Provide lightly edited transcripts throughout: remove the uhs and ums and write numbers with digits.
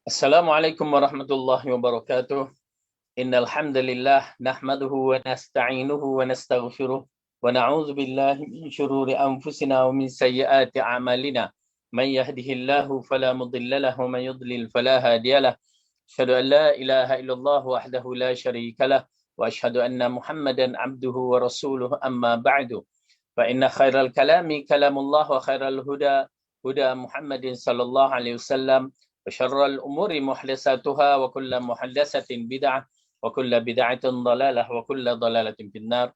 Assalamualaikum warahmatullahi wabarakatuh. Innal hamdalillah nahmaduhu wa nasta'inuhu wa nastaghfiruh wa na'udzu billahi min shururi anfusina wa min sayyiati a'malina. Man yahdihillahu fala mudilla lahu wa man yudlil fala hadiyalah. Asyhadu an la ilaha illallah wahdahu la syarikalah wa asyhadu anna Muhammadan abduhu wa rasuluhu amma ba'du. Fa inna khairal kalami kalamullah wa khairal huda huda Muhammadin sallallahu alaihi wasallam. وشر الأمور محدثاتها وكل محدثة بدعة وكل بدعة ضلالة وكل ضلالة في النار.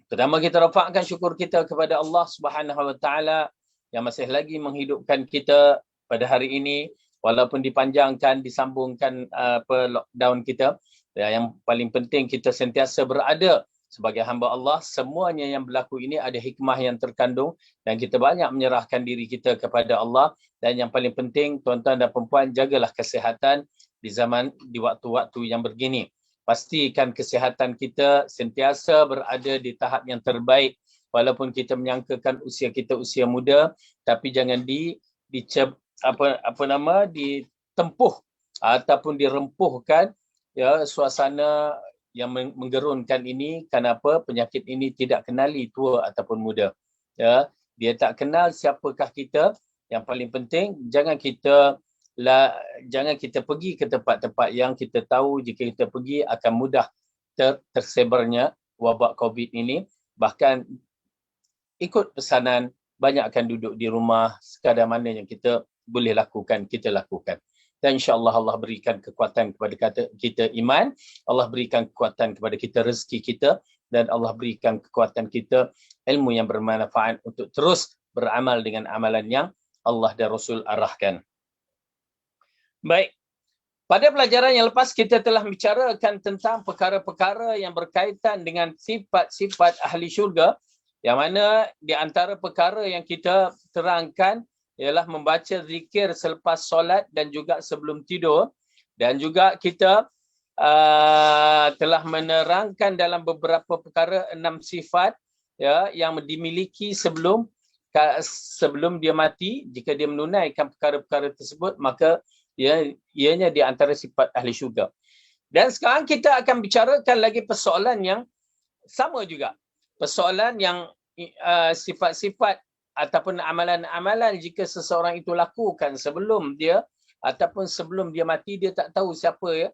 Pertama kita rafakkan syukur kita kepada Allah Subhanahu wa taala yang masih lagi menghidupkan kita pada hari ini walaupun dipanjangkan disambungkan lockdown kita. Yang paling penting kita sentiasa berada sebagai hamba Allah. Semuanya yang berlaku ini ada hikmah yang terkandung dan kita banyak menyerahkan diri kita kepada Allah. Dan yang paling penting, tuan-tuan dan perempuan, jagalah kesihatan di waktu-waktu yang begini. Pastikan kesihatan kita sentiasa berada di tahap yang terbaik. Walaupun kita menyangkakan usia kita usia muda, tapi jangan ditempuh ataupun dirempuhkan ya suasana yang menggerunkan ini. Kenapa? Penyakit ini tidak kenali tua ataupun muda. Ya, dia tak kenal siapakah kita. Yang paling penting jangan kita pergi ke tempat-tempat yang kita tahu jika kita pergi akan mudah tersebarnya wabak COVID ini. Bahkan ikut pesanan, banyak akan duduk di rumah, sekadar mana yang kita boleh lakukan, kita lakukan. Dan insya-Allah Allah berikan kekuatan kepada kita iman, Allah berikan kekuatan kepada kita rezeki kita, dan Allah berikan kekuatan kita ilmu yang bermanfaat untuk terus beramal dengan amalan yang Allah dan Rasul arahkan. Baik, pada pelajaran yang lepas kita telah bicarakan tentang perkara-perkara yang berkaitan dengan sifat-sifat ahli syurga, yang mana di antara perkara yang kita terangkan ialah membaca zikir selepas solat dan juga sebelum tidur. Dan juga kita telah menerangkan dalam beberapa perkara 6 sifat ya yang dimiliki sebelum dia mati. Jika dia menunaikan perkara-perkara tersebut, maka ianya di antara sifat ahli syurga. Dan sekarang kita akan bicarakan lagi persoalan yang sama juga. Persoalan yang sifat-sifat ataupun amalan-amalan jika seseorang itu lakukan sebelum dia ataupun sebelum dia mati, dia tak tahu siapa ya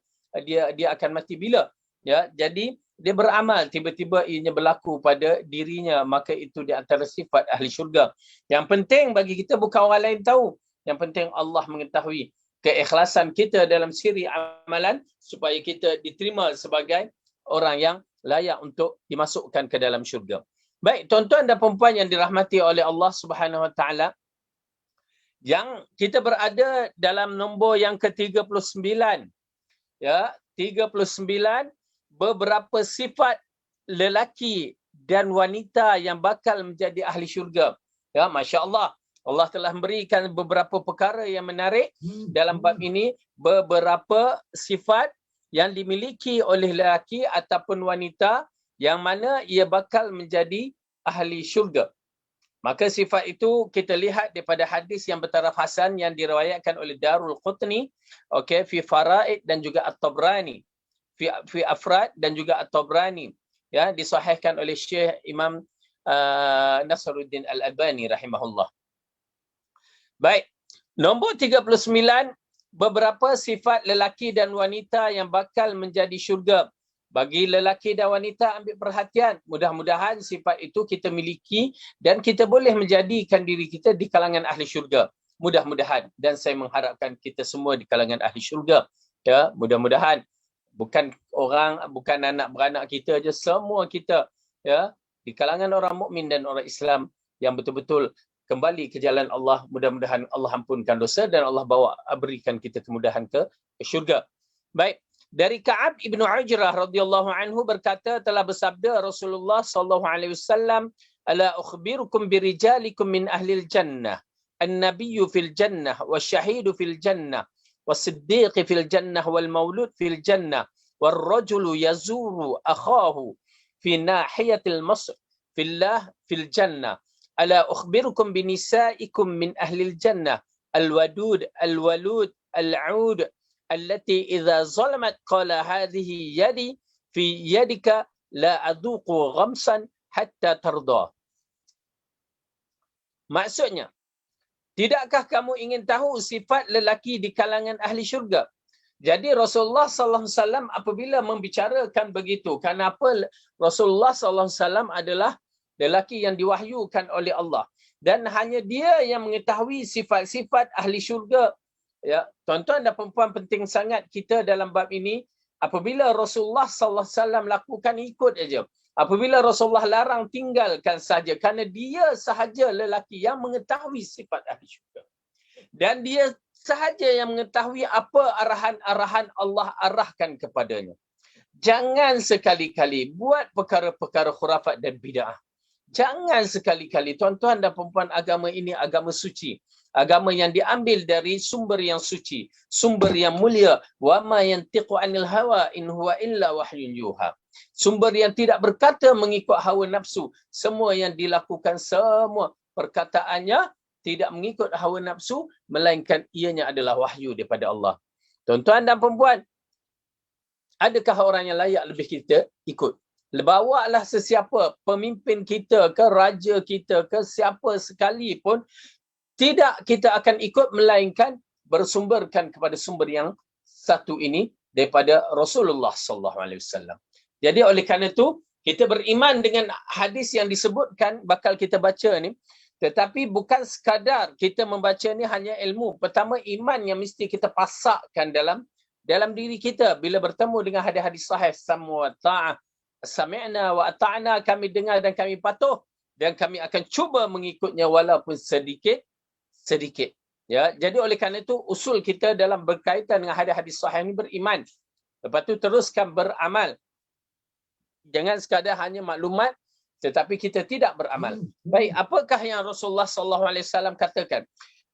dia akan mati bila. Ya, jadi dia beramal, tiba-tiba ianya berlaku pada dirinya, maka itu di antara sifat ahli syurga. Yang penting bagi kita bukan orang lain tahu. Yang penting Allah mengetahui keikhlasan kita dalam siri amalan supaya kita diterima sebagai orang yang layak untuk dimasukkan ke dalam syurga. Baik, tuan-tuan dan perempuan yang dirahmati oleh Allah Subhanahu wa taala, yang kita berada dalam nombor yang ke-39. Ya, 39 beberapa sifat lelaki dan wanita yang bakal menjadi ahli syurga. Ya, masya-Allah. Allah telah memberikan beberapa perkara yang menarik dalam bab ini, beberapa sifat yang dimiliki oleh lelaki ataupun wanita yang mana ia bakal menjadi ahli syurga. Maka sifat itu kita lihat daripada hadis yang bertaraf hasan yang diriwayatkan oleh Darul Qutni, okey, fi Faraid dan juga At-Tabrani. Fi Afrad dan juga At-Tabrani, ya, disahihkan oleh Syekh Imam Nasruddin Al-Albani rahimahullah. Baik, nombor 39, beberapa sifat lelaki dan wanita yang bakal menjadi syurga. Bagi lelaki dan wanita, ambil perhatian. Mudah-mudahan sifat itu kita miliki dan kita boleh menjadikan diri kita di kalangan ahli syurga. Mudah-mudahan, dan saya mengharapkan kita semua di kalangan ahli syurga. Ya, mudah-mudahan. Bukan anak beranak kita aja, semua kita ya di kalangan orang mukmin dan orang Islam yang betul-betul kembali ke jalan Allah. Mudah-mudahan Allah ampunkan dosa dan Allah berikan kita kemudahan ke syurga. Baik, dari Ka'ab ibnu Ujrah radhiyallahu anhu berkata, telah bersabda Rasulullah sallallahu alaihi wasallam, ala ukhbirukum birijalikum min ahlil jannah, an-nabiyyu fil jannah wasyahidu fil jannah والصديق في الجنة والمولود في الجنة والرجل يزور أخاه في ناحية المصر في الله في الجنة ألا أخبركم بنسائكم من أهل الجنة الودود الولود al-'ud allati idza zalamat qala hadhihi yadi fi yadika la adhuqu ghamsan hatta tarda. Maksudnya, tidakkah kamu ingin tahu sifat lelaki di kalangan ahli syurga? Jadi Rasulullah sallallahu alaihi wasallam apabila membicarakan begitu, kenapa Rasulullah sallallahu alaihi wasallam adalah lelaki yang diwahyukan oleh Allah dan hanya dia yang mengetahui sifat-sifat ahli syurga. Ya, tuan-tuan dan puan-puan, penting sangat kita dalam bab ini, apabila Rasulullah sallallahu alaihi wasallam lakukan, ikut aja. Apabila Rasulullah larang, tinggalkan saja, kerana dia sahaja lelaki yang mengetahui sifat ahli syurga. Dan dia sahaja yang mengetahui apa arahan-arahan Allah arahkan kepadanya. Jangan sekali-kali buat perkara-perkara khurafat dan bid'ah. Jangan sekali-kali, tuan-tuan dan puan-puan, agama ini agama suci. Agama yang diambil dari sumber yang suci, sumber yang mulia. Wa ma yantiqu 'anil hawa in huwa illa wahyun yuha. Sumber yang tidak berkata mengikut hawa nafsu. Semua yang dilakukan, semua perkataannya tidak mengikut hawa nafsu, melainkan ianya adalah wahyu daripada Allah. Tuan-tuan dan puan-puan, adakah orang yang layak lebih kita ikut? Bawalah sesiapa, pemimpin kita ke, raja kita ke, siapa sekalipun, tidak kita akan ikut, melainkan bersumberkan kepada sumber yang satu ini daripada Rasulullah sallallahu alaihi wasallam. Jadi oleh kerana itu, kita beriman dengan hadis yang disebutkan bakal kita baca ni, tetapi bukan sekadar kita membaca ni hanya ilmu. Pertama, iman yang mesti kita pasakkan dalam diri kita bila bertemu dengan hadis-hadis sahih. Sami'na wa ata'na, kami dengar dan kami patuh, dan kami akan cuba mengikutnya walaupun sedikit. Ya, jadi oleh kerana itu usul kita dalam berkaitan dengan hadis-hadis sahih ini beriman. Lepas tu teruskan beramal. Jangan sekadar hanya maklumat tetapi kita tidak beramal. Baik, apakah yang Rasulullah sallallahu alaihi wasallam katakan?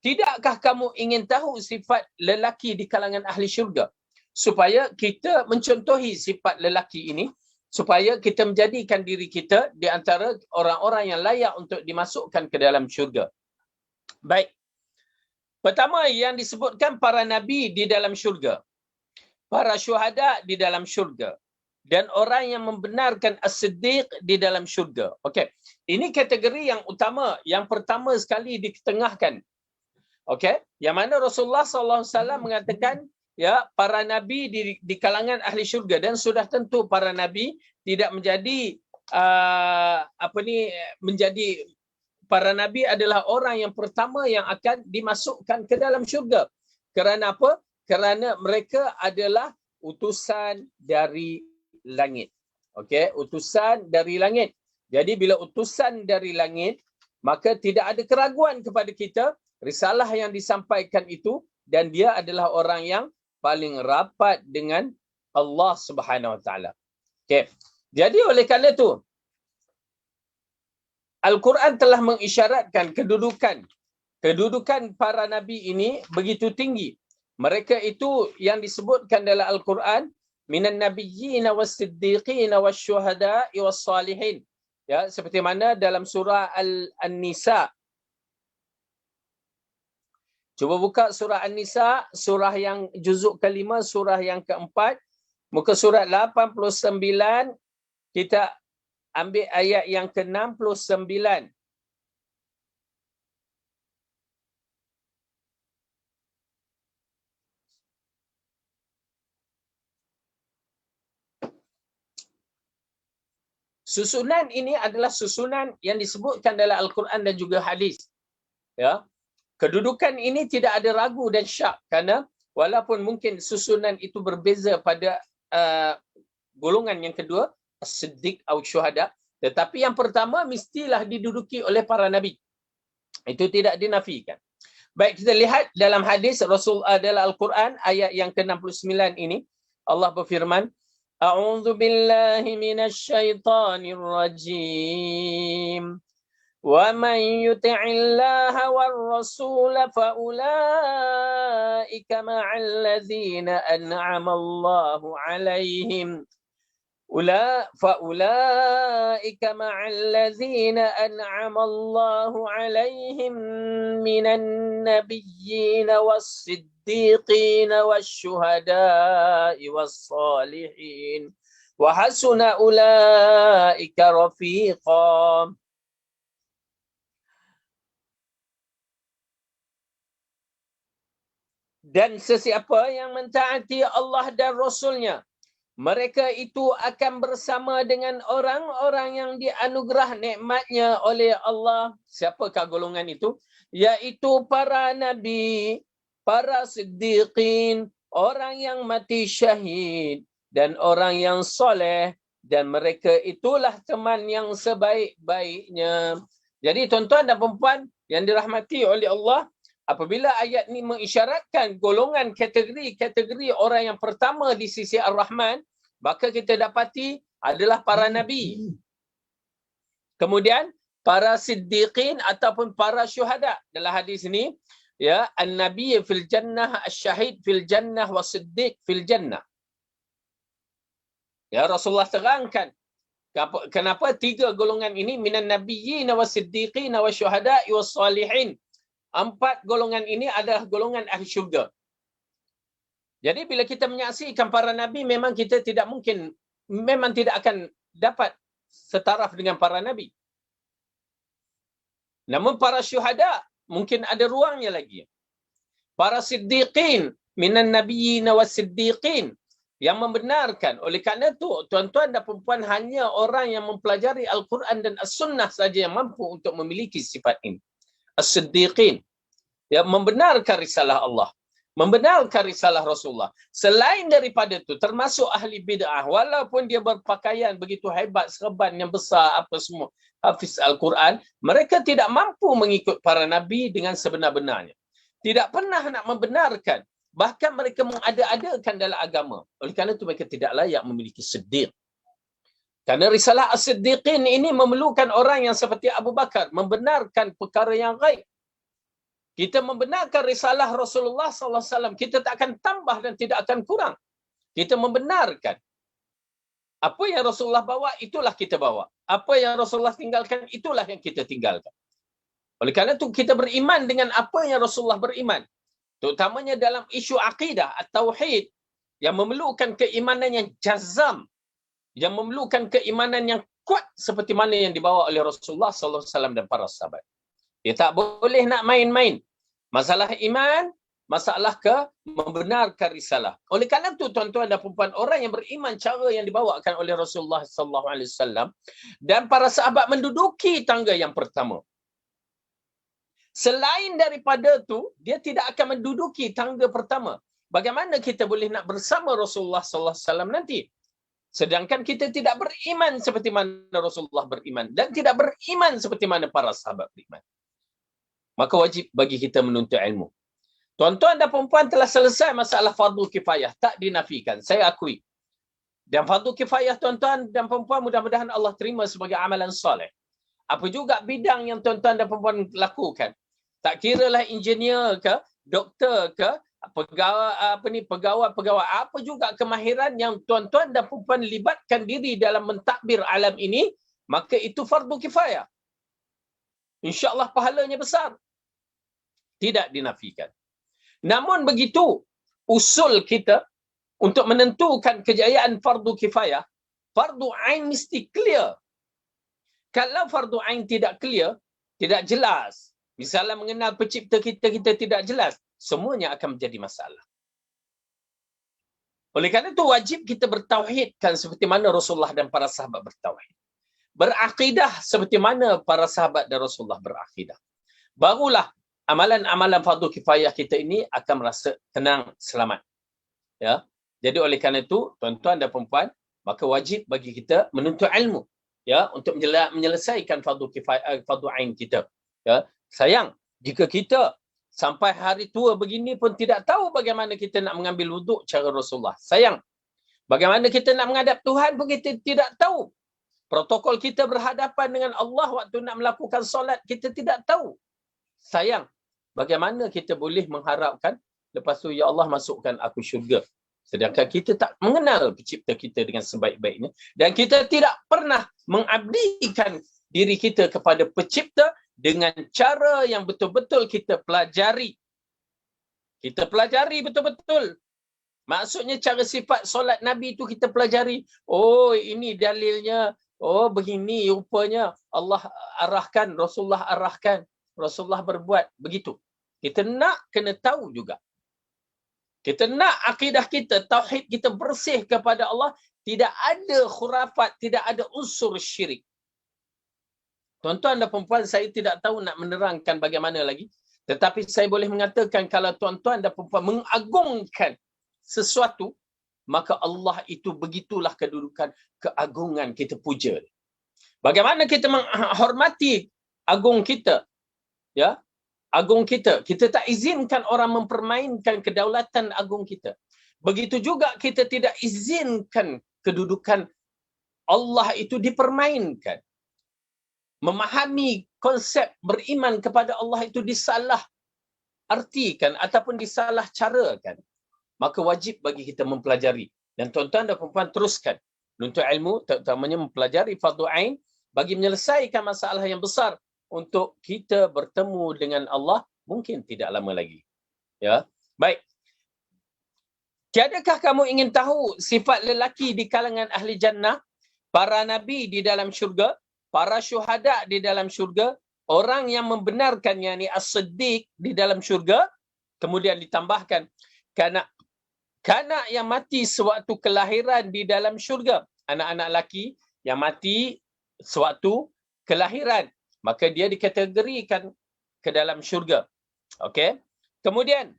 Tidakkah kamu ingin tahu sifat lelaki di kalangan ahli syurga? Supaya kita mencontohi sifat lelaki ini, supaya kita menjadikan diri kita di antara orang-orang yang layak untuk dimasukkan ke dalam syurga. Baik. Pertama yang disebutkan, para nabi di dalam syurga, para syuhada di dalam syurga, dan orang yang membenarkan as-siddiq di dalam syurga. Okey. Ini kategori yang utama, yang pertama sekali diketengahkan. Okey, yang mana Rasulullah sallallahu alaihi wasallam mengatakan, ya, para nabi di kalangan ahli syurga, dan sudah tentu para nabi tidak menjadi menjadi para nabi adalah orang yang pertama yang akan dimasukkan ke dalam syurga. Kerana apa? Kerana mereka adalah utusan dari langit. Okey, utusan dari langit. Jadi bila utusan dari langit, maka tidak ada keraguan kepada kita risalah yang disampaikan itu, dan dia adalah orang yang paling rapat dengan Allah Subhanahu Wa Taala. Okey. Jadi oleh kerana itu, Al-Quran telah mengisyaratkan kedudukan para nabi ini begitu tinggi. Mereka itu yang disebutkan dalam Al-Quran, minan nabiyyin was-siddiqin wasyuhada'i was-salihin. Ya, seperti mana dalam surah An-Nisa. Cuba buka surah An-Nisa, surah yang juzuk kelima, surah yang keempat, muka surat 89, kita ambil ayat yang ke-69. Susunan ini adalah susunan yang disebutkan dalam Al-Quran dan juga hadis. Ya. Kedudukan ini tidak ada ragu dan syak, kerana walaupun mungkin susunan itu berbeza pada golongan yang kedua, as-siddiq atau syuhada, tetapi yang pertama mestilah diduduki oleh para nabi. Itu tidak dinafikan. Baik, kita lihat dalam hadis Rasul dalam Al-Quran ayat yang ke-69 ini, Allah berfirman, A'udzu billahi minasy syaithanir rajim. Wa man yuti'illaha war rasul fa ulaika ma'al ladzina an'ama Allahu 'alaihim. فأولئك مع الذين أنعم الله عليهم من النبيين والصديقين الصديقين والشهداء والصالحين وحسن أولئك رفيقا. Dan sesiapa yang mentaati Allah dan Rasulnya, mereka itu akan bersama dengan orang-orang yang dianugerah nikmatnya oleh Allah. Siapakah golongan itu? Yaitu para nabi, para siddiqin, orang yang mati syahid, dan orang yang soleh. Dan mereka itulah teman yang sebaik-baiknya. Jadi tuan-tuan dan puan yang dirahmati oleh Allah, apabila ayat ini mengisyaratkan golongan kategori orang yang pertama di sisi Ar-Rahman, maka kita dapati adalah para nabi. Kemudian para siddiqin ataupun para syuhada. Dalam hadis ini, ya, an-nabi fil jannah, asy-syahid fil jannah, was-siddiq fil jannah. Ya, Rasulullah terangkan kenapa tiga golongan ini, minan nabiyyin was-siddiqin wasyuhada'i was-salihin. 4 golongan ini adalah golongan ahli syurga. Jadi bila kita menyaksikan para nabi, memang kita tidak akan dapat setaraf dengan para nabi. Namun para syuhada mungkin ada ruangnya lagi. Para siddiqin, minan nabiyyin was-siddiqin, yang membenarkan. Oleh kerana itu, tuan-tuan dan puan hanya orang yang mempelajari Al-Quran dan As-Sunnah saja yang mampu untuk memiliki sifat ini. As-Siddiqin, yang membenarkan risalah Allah, membenarkan risalah Rasulullah. Selain daripada itu, termasuk ahli bid'ah, walaupun dia berpakaian begitu hebat, serban yang besar, apa semua, hafiz Al-Quran, mereka tidak mampu mengikut para nabi dengan sebenar-benarnya. Tidak pernah nak membenarkan, bahkan mereka mengada-adakan dalam agama. Oleh kerana itu mereka tidak layak memiliki siddiq. Kerana risalah as-siddiqin ini memerlukan orang yang seperti Abu Bakar, membenarkan perkara yang gaib. Kita membenarkan risalah Rasulullah SAW, kita tak akan tambah dan tidak akan kurang. Kita membenarkan apa yang Rasulullah bawa, itulah kita bawa. Apa yang Rasulullah tinggalkan, itulah yang kita tinggalkan. Oleh kerana itu kita beriman dengan apa yang Rasulullah beriman. Terutamanya dalam isu akidah atau tauhid yang memerlukan keimanan yang jazam, yang memerlukan keimanan yang kuat seperti mana yang dibawa oleh Rasulullah SAW dan para sahabat. Dia tak boleh nak main-main. Masalah iman, masalah membenarkan risalah. Oleh kerana itu tuan-tuan dan puan-puan, orang yang beriman cara yang dibawakan oleh Rasulullah SAW dan para sahabat menduduki tangga yang pertama. Selain daripada itu, dia tidak akan menduduki tangga pertama. Bagaimana kita boleh nak bersama Rasulullah SAW nanti? Sedangkan kita tidak beriman seperti mana Rasulullah beriman dan tidak beriman seperti mana para sahabat beriman. Maka wajib bagi kita menuntut ilmu. Tuan-tuan dan puan-puan, telah selesai masalah fardu kifayah. Tak dinafikan, saya akui. Dan fardu kifayah tuan-tuan dan puan-puan, mudah-mudahan Allah terima sebagai amalan soleh. Apa juga bidang yang tuan-tuan dan puan-puan lakukan. Tak kiralah engineer ke, doktor ke, pegawai apa juga kemahiran yang tuan-tuan dan puan-puan libatkan diri dalam mentadbir alam ini, maka itu fardu kifayah. InsyaAllah pahalanya besar. Tidak dinafikan. Namun begitu usul kita untuk menentukan kejayaan fardu kifayah, fardu ain mesti clear. Kalau fardu ain tidak clear, tidak jelas, misalnya mengenal pencipta kita tidak jelas, semuanya akan menjadi masalah. Oleh kerana itu wajib kita bertauhidkan seperti mana Rasulullah dan para sahabat bertauhid. Berakidah seperti mana para sahabat dan Rasulullah berakidah. Barulah amalan-amalan fardu kifayah kita ini akan merasa tenang, selamat. Ya. Jadi oleh kerana itu, tuan-tuan dan puan-puan, maka wajib bagi kita menuntut ilmu, ya, untuk menyelesaikan fardu kifayah, fardu ain kita. Ya. Sayang, jika kita sampai hari tua begini pun tidak tahu bagaimana kita nak mengambil wuduk cara Rasulullah. Sayang, bagaimana kita nak menghadap Tuhan pun kita tidak tahu. Protokol kita berhadapan dengan Allah waktu nak melakukan solat, kita tidak tahu. Sayang, bagaimana kita boleh mengharapkan lepas tu, ya Allah masukkan aku syurga, sedangkan kita tak mengenal pencipta kita dengan sebaik-baiknya dan kita tidak pernah mengabdikan diri kita kepada pencipta dengan cara yang betul-betul kita pelajari Kita pelajari betul-betul. Maksudnya cara sifat solat Nabi itu kita pelajari. Oh, ini dalilnya. Oh, begini rupanya Allah arahkan, Rasulullah arahkan, Rasulullah berbuat. Begitu. Kita nak kena tahu juga. Kita nak akidah kita, tauhid kita bersih kepada Allah. Tidak ada khurafat, tidak ada unsur syirik. Tuan-tuan dan perempuan, saya tidak tahu nak menerangkan bagaimana lagi. Tetapi saya boleh mengatakan kalau tuan-tuan dan perempuan mengagungkan sesuatu, maka Allah itu begitulah kedudukan keagungan kita puja. Bagaimana kita menghormati agung kita? Ya, agung kita. Kita tak izinkan orang mempermainkan kedaulatan agung kita. Begitu juga kita tidak izinkan kedudukan Allah itu dipermainkan. Memahami konsep beriman kepada Allah itu disalah artikan ataupun disalah carakan. Maka wajib bagi kita mempelajari. Dan tuan-tuan dan perempuan teruskan menuntut ilmu, terutamanya mempelajari fardu ain bagi menyelesaikan masalah yang besar untuk kita bertemu dengan Allah mungkin tidak lama lagi. Ya, baik. Tiadakah kamu ingin tahu sifat lelaki di kalangan ahli jannah, para nabi di dalam syurga, para syuhada di dalam syurga, orang yang membenarkan yakni as-siddiq di dalam syurga, kemudian ditambahkan kanak yang mati sewaktu kelahiran di dalam syurga, anak-anak lelaki yang mati sewaktu kelahiran, maka dia dikategorikan ke dalam syurga. Okey. Kemudian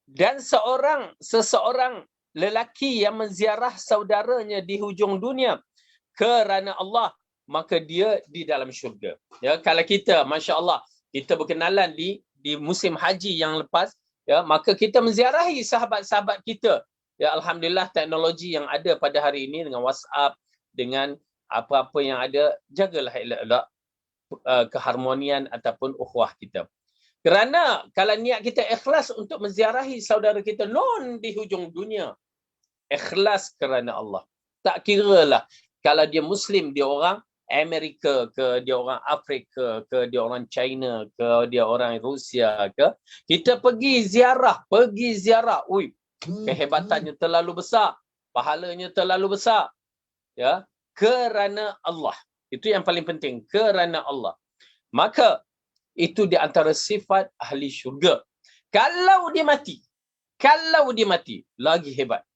dan seseorang lelaki yang menziarah saudaranya di hujung dunia kerana Allah, maka dia di dalam syurga. Ya, kalau kita masya-Allah kita berkenalan di musim haji yang lepas, ya, maka kita menziarahi sahabat-sahabat kita. Ya, alhamdulillah teknologi yang ada pada hari ini dengan WhatsApp, dengan apa-apa yang ada, jagalah elok-elok keharmonian ataupun ukhuwah kita. Kerana kalau niat kita ikhlas untuk menziarahi saudara kita non di hujung dunia, ikhlas kerana Allah. Tak kiralah kalau dia Muslim, dia orang Amerika ke, dia orang Afrika ke, dia orang China ke, dia orang Rusia ke, kita pergi ziarah. Ui, kehebatannya terlalu besar, pahalanya terlalu besar. Ya, kerana Allah. Itu yang paling penting, kerana Allah. Maka itu di antara sifat ahli syurga. Kalau dia mati, lagi hebat.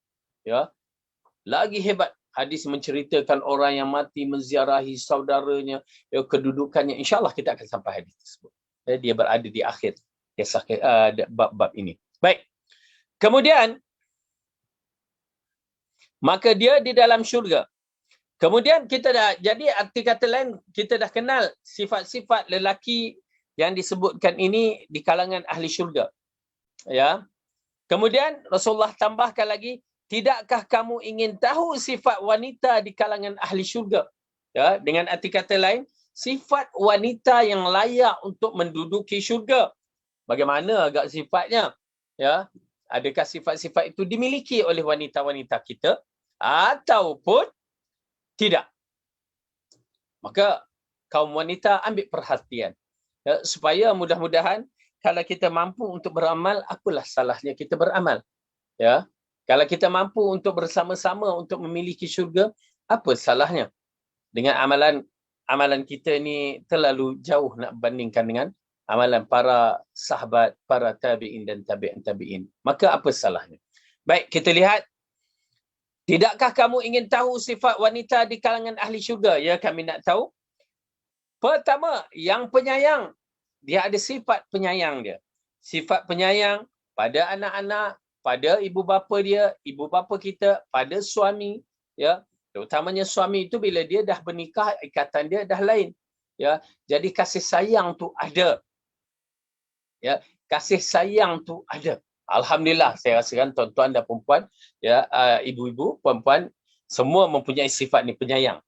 Ya, lagi hebat. Hadis menceritakan orang yang mati menziarahi saudaranya, ya, kedudukannya. InsyaAllah kita akan sampai hadis tersebut. Ya, dia berada di akhir kisah bab ini. Baik. Kemudian, maka dia di dalam syurga. Kemudian kita dah, jadi arti kata lain, kita dah kenal sifat-sifat lelaki yang disebutkan ini di kalangan ahli syurga. Ya. Kemudian Rasulullah tambahkan lagi, tidakkah kamu ingin tahu sifat wanita di kalangan ahli syurga? Ya, dengan arti kata lain, sifat wanita yang layak untuk menduduki syurga. Bagaimana agak sifatnya? Ya, adakah sifat-sifat itu dimiliki oleh wanita-wanita kita ataupun tidak? Maka kaum wanita ambil perhatian. Ya, supaya mudah-mudahan kalau kita mampu untuk beramal, apalah salahnya kita beramal. Ya, kalau kita mampu untuk bersama-sama untuk memiliki syurga, apa salahnya? Dengan amalan kita ni terlalu jauh nak bandingkan dengan amalan para sahabat, para tabi'in dan tabi'in. Maka apa salahnya? Baik, kita lihat. Tidakkah kamu ingin tahu sifat wanita di kalangan ahli syurga? Ya, kami nak tahu. Pertama, yang penyayang. Dia ada sifat penyayang dia. Sifat penyayang pada anak-anak, pada ibu bapa dia, ibu bapa kita, pada suami. Ya, terutamanya suami itu bila dia dah bernikah, ikatan dia dah lain. Ya, jadi kasih sayang tu ada. Ya, kasih sayang tu ada. Alhamdulillah, saya rasakan tuan-tuan dan perempuan, ya, ibu-ibu, perempuan, semua mempunyai sifat ni penyayang.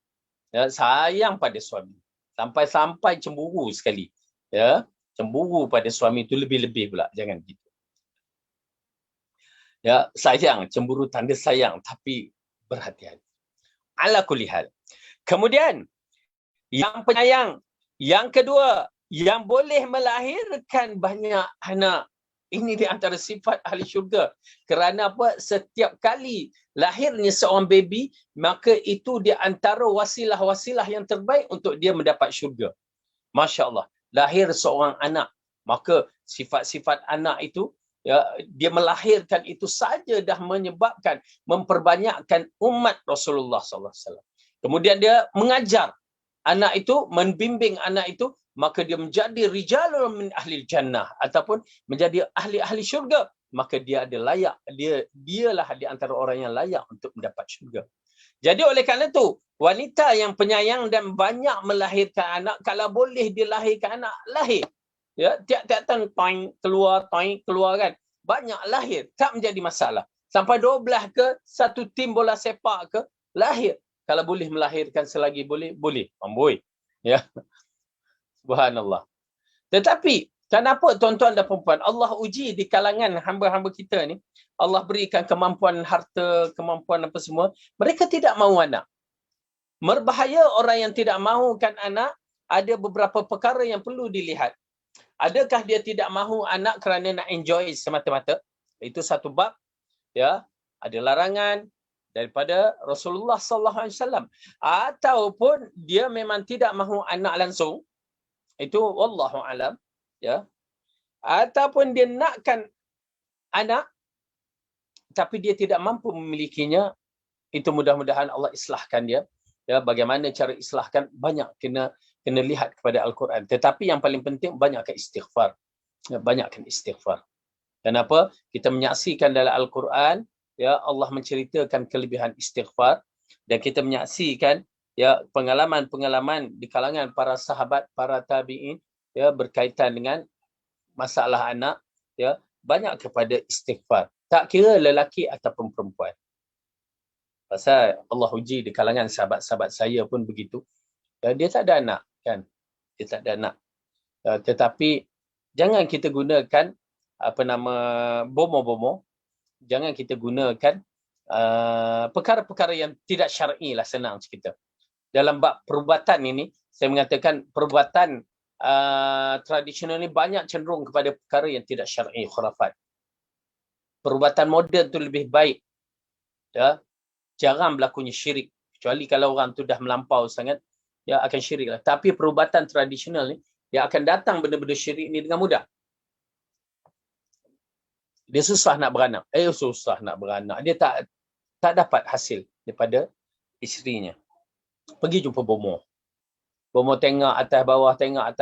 Ya, sayang pada suami. Sampai-sampai cemburu sekali. Ya, cemburu pada suami itu lebih-lebih pula. Jangan gitu. Ya, sayang, cemburu tanda sayang, tapi berhati-hati. Ala kulli hal. Kemudian, yang penyayang. Yang kedua, yang boleh melahirkan banyak anak. Ini di antara sifat ahli syurga. Kerana apa? Setiap kali lahirnya seorang baby, maka itu di antara wasilah-wasilah yang terbaik untuk dia mendapat syurga. Masya Allah. Lahir seorang anak. Maka sifat-sifat anak itu, ya, dia melahirkan itu saja dah menyebabkan memperbanyakkan umat Rasulullah SAW. Kemudian dia mengajar anak itu, membimbing anak itu, maka dia menjadi rijalun min ahli jannah ataupun menjadi ahli-ahli syurga, maka dia ada layak, dialah di antara orang yang layak untuk mendapat syurga. Jadi oleh kerana itu, wanita yang penyayang dan banyak melahirkan anak, kalau boleh dia lahirkan anak, lahir. Ya, tiap-tiap tahun toing keluar kan. Banyak lahir, tak menjadi masalah. Sampai 12 ke, satu tim bola sepak ke, lahir. Kalau boleh melahirkan selagi boleh, boleh. Amboi. Ya. Subhanallah. Tetapi kenapa tuan-tuan dan puan-puan, Allah uji di kalangan hamba-hamba kita ni, Allah berikan kemampuan harta, kemampuan apa semua, mereka tidak mahu anak. Berbahaya orang yang tidak mahukan anak, ada beberapa perkara yang perlu dilihat. Adakah dia tidak mahu anak kerana nak enjoy semata-mata? Itu satu bab, ya. Ada larangan daripada Rasulullah sallallahu alaihi wasallam. Ataupun dia memang tidak mahu anak langsung. Itu wallahu alam, ya. Ataupun dia nakkan anak tapi dia tidak mampu memilikinya, itu mudah-mudahan Allah islahkan dia. Ya, bagaimana cara islahkan? Banyak kena lihat kepada Al-Quran. Tetapi yang paling penting, banyakkan istighfar. Ya, banyakkan istighfar. Kenapa? Kita menyaksikan dalam Al-Quran, ya, Allah menceritakan kelebihan istighfar, dan kita menyaksikan, ya, pengalaman-pengalaman di kalangan para sahabat, para tabi'in, ya, berkaitan dengan masalah anak, ya, banyak kepada istighfar. Tak kira lelaki ataupun perempuan. Pasal Allah uji di kalangan sahabat-sahabat saya pun begitu. Dia tak ada anak, kan? Dia tak ada anak. Tetapi jangan kita gunakan bomo-bomo. Jangan kita gunakan perkara-perkara yang tidak syar'i lah, senang cerita. Dalam bab perubatan ini, saya mengatakan perubatan tradisional ni banyak cenderung kepada perkara yang tidak syar'i, khurafat. Perubatan moden tu lebih baik. Ya, jarang berlakunya syirik. Kecuali kalau orang tu dah melampau sangat, ya akan syirik lah. Tapi perubatan tradisional ni, dia akan datang benda-benda syirik ni dengan mudah. Dia susah nak beranak. Susah nak beranak. Dia tak dapat hasil daripada isterinya. Pergi jumpa bomo. Bomo tengok atas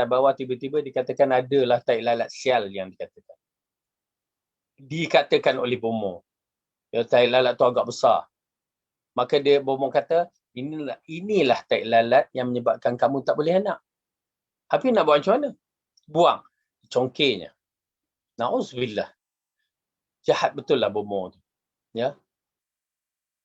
bawah, tiba-tiba dikatakan adalah tai lalat sial yang dikatakan. Dikatakan oleh bomo. Ya, tai lalat tu agak besar. Maka bomo kata, inilah tai lalat yang menyebabkan kamu tak boleh anak. Tapi nak buat macam mana? Buang. Congkirnya. Na'udzubillah. Jahat betul lah bomo tu. Ya.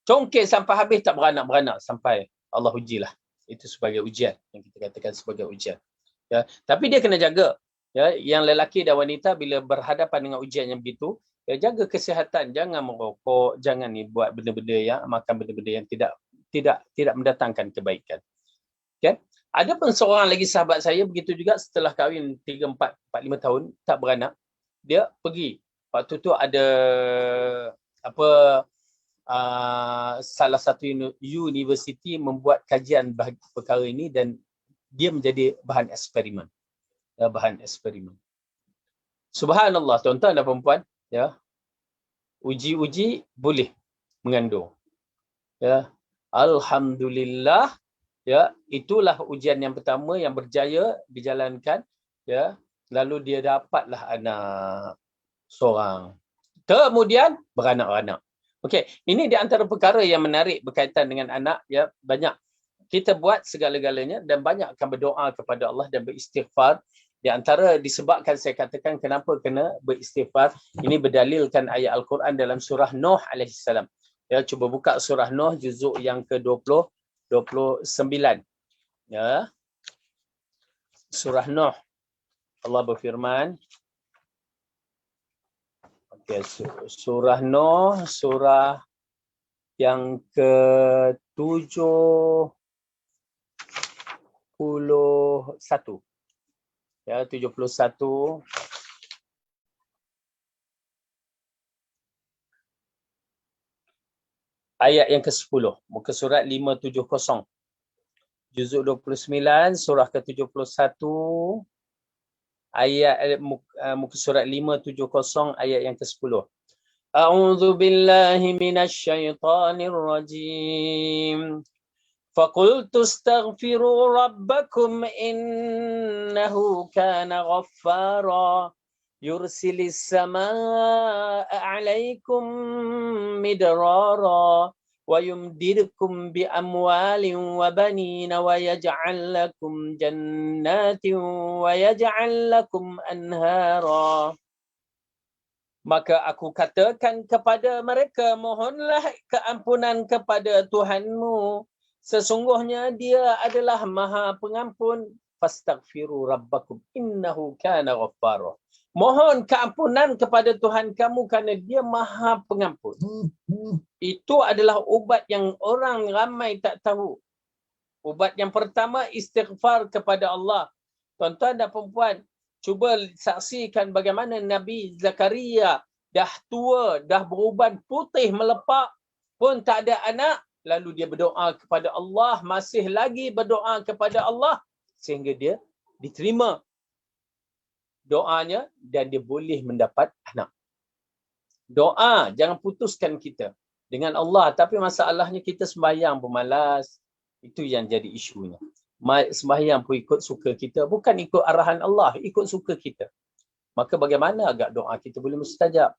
Congkir sampai habis tak beranak-beranak sampai Allah ujilah. Itu sebagai ujian yang kita katakan sebagai ujian. Ya, tapi dia kena jaga. Ya, yang lelaki dan wanita bila berhadapan dengan ujian yang begitu, ya, jaga kesihatan, jangan merokok, jangan ni buat benda-benda yang makan benda-benda yang tidak mendatangkan kebaikan. Okay? Ada pun seorang lagi sahabat saya begitu juga, setelah kahwin 3, 4, 5 tahun tak beranak, dia pergi. Waktu tu ada salah satu universiti membuat kajian perkara ini dan dia menjadi bahan eksperimen. Ya, bahan eksperimen. Subhanallah, tuan-tuan dan puan-puan, ya. Uji-uji boleh mengandung. Ya. Alhamdulillah, ya, itulah ujian yang pertama yang berjaya dijalankan, ya. Lalu dia dapatlah anak seorang. Kemudian beranak-anak. Okey, ini di antara perkara yang menarik berkaitan dengan anak, ya. Banyak kita buat segala-galanya dan banyak akan berdoa kepada Allah dan beristighfar. Di antara disebabkan saya katakan kenapa kena beristighfar, ini berdalilkan ayat Al-Quran dalam surah Nuh alaihissalam. Ya, cuba buka surah Nuh juzuk yang ke-20, 29. Ya. Surah Nuh. Allah berfirman. Okey, surah Nuh, surah yang ke-71. Ya, 71. Ayat yang ke-10, muka surat 570. Juzuk 29, surah ke-71, ayat muka surat 570, ayat yang ke-10. A'udzu billahi minasy syaithanir rajim. Faqultu astaghfiru rabbakum innahu kana ghaffara yursilis samaa'a 'alaikum midrara wa yumdidkum bi amwalin wa banina wa yaj'al lakum jannatin wa yaj'al lakum anhara. Maka aku katakan kepada mereka, mohonlah keampunan kepada Tuhanmu. Sesungguhnya dia adalah maha pengampun. Fastaghfiru rabbakum innahu kana ghaffara. Mohon keampunan kepada Tuhan kamu kerana dia maha pengampun. Itu adalah ubat yang orang ramai tak tahu. Ubat yang pertama, istighfar kepada Allah. Tuan-tuan dan puan-puan, cuba saksikan bagaimana Nabi Zakaria dah tua, dah beruban putih melepak, pun tak ada anak. Lalu dia berdoa kepada Allah, masih lagi berdoa kepada Allah, sehingga dia diterima doanya dan dia boleh mendapat anak. Doa, jangan putuskan kita dengan Allah. Tapi masalahnya kita sembahyang pemalas. Itu yang jadi isunya. Sembahyang pun ikut suka kita, bukan ikut arahan Allah, ikut suka kita. Maka bagaimana agak doa kita boleh mustajab?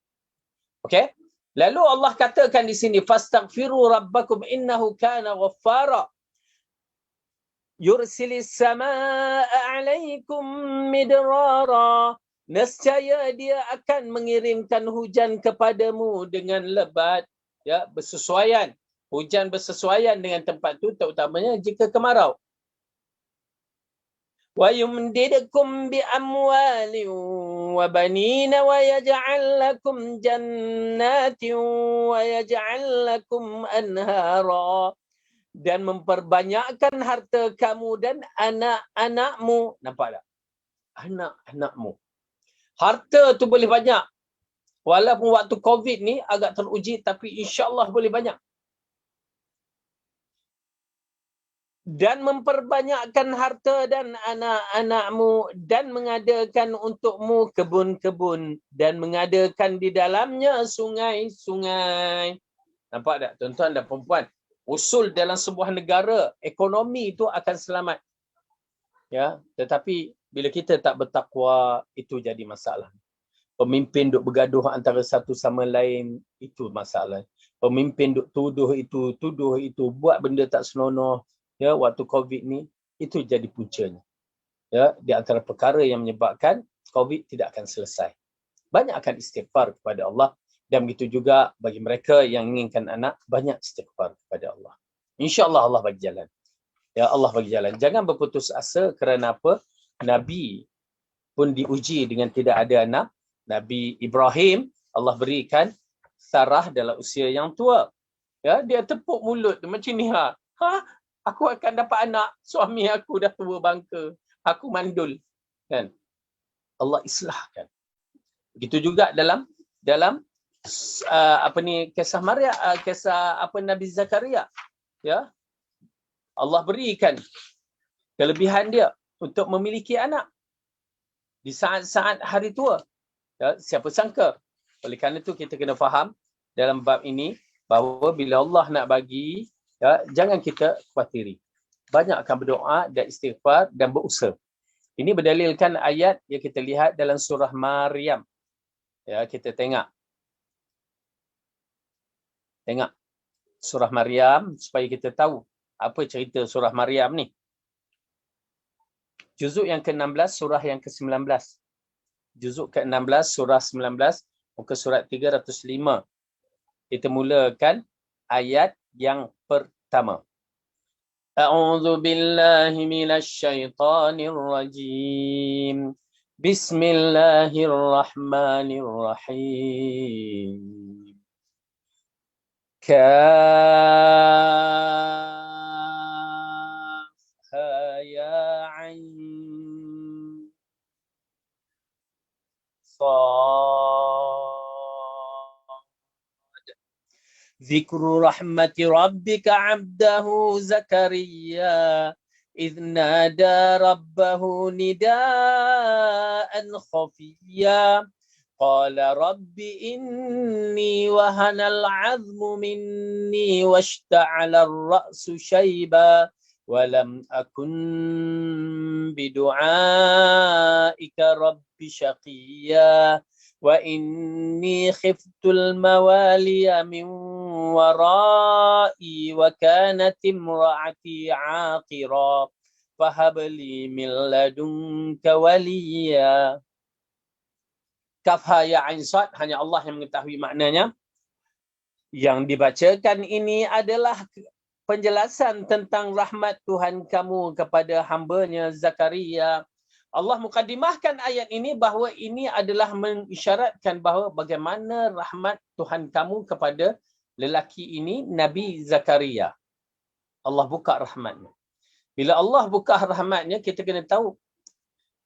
Okey? Lalu Allah katakan di sini, fastaghfiru rabbakum innahu kana ghaffara yursilis samaa'a 'alaikum midrara. Nescaya dia akan mengirimkan hujan kepadamu dengan lebat, ya, bersesuaian. Hujan bersesuaian dengan tempat itu, terutamanya jika kemarau. Wa yumdidkum bi amwalin wa banina wa yaj'al lakum jannatin wa yaj'al lakum anhara. Dan memperbanyakkan harta kamu dan anak-anakmu. Nampak tak? Anak-anakmu. Harta tu boleh banyak. Walaupun waktu COVID ni agak teruji, tapi insya-Allah boleh banyak. Dan memperbanyakkan harta dan anak-anakmu, dan mengadakan untukmu kebun-kebun, dan mengadakan di dalamnya sungai-sungai. Nampak tak tuan-tuan dan puan-puan? Usul dalam sebuah negara, ekonomi itu akan selamat. Ya, tetapi bila kita tak bertakwa, itu jadi masalah. Pemimpin duk bergaduh antara satu sama lain, itu masalah. Pemimpin duk tuduh itu, buat benda tak senonoh. Ya, waktu COVID ni, itu jadi puncanya. Ya, di antara perkara yang menyebabkan COVID tidak akan selesai. Banyakkan istighfar kepada Allah, dan begitu juga bagi mereka yang inginkan anak, banyak istighfar kepada Allah. InsyaAllah Allah bagi jalan. Ya, Allah bagi jalan. Jangan berputus asa kerana apa? Nabi pun diuji dengan tidak ada anak. Nabi Ibrahim, Allah berikan Sarah dalam usia yang tua. Ya, dia tepuk mulut macam ni, aku akan dapat anak, suami aku dah tua bangka, aku mandul. Kan? Allah islahkan. Begitu juga dalam kisah Maria, kisah Nabi Zakaria. Ya. Allah berikan kelebihan dia untuk memiliki anak di saat-saat hari tua. Ya, siapa sangka? Oleh kerana itu kita kena faham dalam bab ini bahawa bila Allah nak bagi, ya, jangan kita khawatiri. Banyakkan berdoa dan istighfar dan berusaha. Ini berdalilkan ayat yang kita lihat dalam surah Maryam. Ya, kita tengok surah Maryam supaya kita tahu apa cerita surah Maryam ni. Juzuk yang ke-16, surah yang ke-19. Juzuk ke-16, surah 19, muka surat 305. Kita mulakan ayat yang pertama. A'udzu billahi minasy syaithanir rajim. Bismillahirrahmanirrahim. Kafha ya 'ain Zikru rahmati rabbika 'abdahu Zakaria idh nada rabbahu nidaan khafiyya qala rabbi inni wahana al-'azmu minni washta'ala ar-ra'su shayba walam akun bidu'aika rabbi syaqiyya wa inni khiftul mawaliya min warai wa kanat imraati 'aqira fahab li min ladunka waliya. Kaf ha ya ain sad, hanya Allah yang mengetahui maknanya. Yang dibacakan ini adalah penjelasan tentang rahmat Tuhan kamu kepada hamba-Nya Zakaria. Allah mukadimahkan ayat ini bahawa ini adalah mengisyaratkan bahawa bagaimana rahmat Tuhan kamu kepada lelaki ini, Nabi Zakaria. Allah buka rahmatnya. Bila Allah buka rahmatnya, kita kena tahu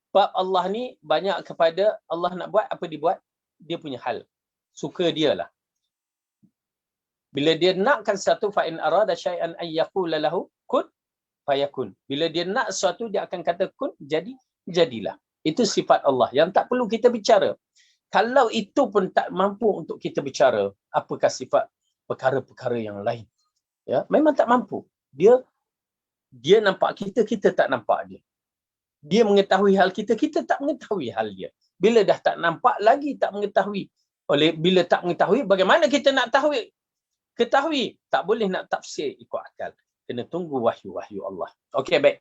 bab Allah ni banyak kepada Allah nak buat apa dibuat, dia punya hal. Suka dia lah. Bila dia nakkan satu, fa in arada syai'an ay yaqula lahu kun fayakun. Bila dia nak sesuatu, dia akan kata kun, jadi, jadilah. Itu sifat Allah yang tak perlu kita bicara. Kalau itu pun tak mampu untuk kita bicara, apakah sifat perkara-perkara yang lain? Ya, memang tak mampu. Dia nampak kita, kita tak nampak dia. Dia mengetahui hal kita, kita tak mengetahui hal dia. Bila dah tak nampak lagi, tak mengetahui. Bila tak mengetahui, bagaimana kita nak tahu? Ketahui, tak boleh nak tafsir ikut akal. Kena tunggu wahyu-wahyu Allah. Okey, baik.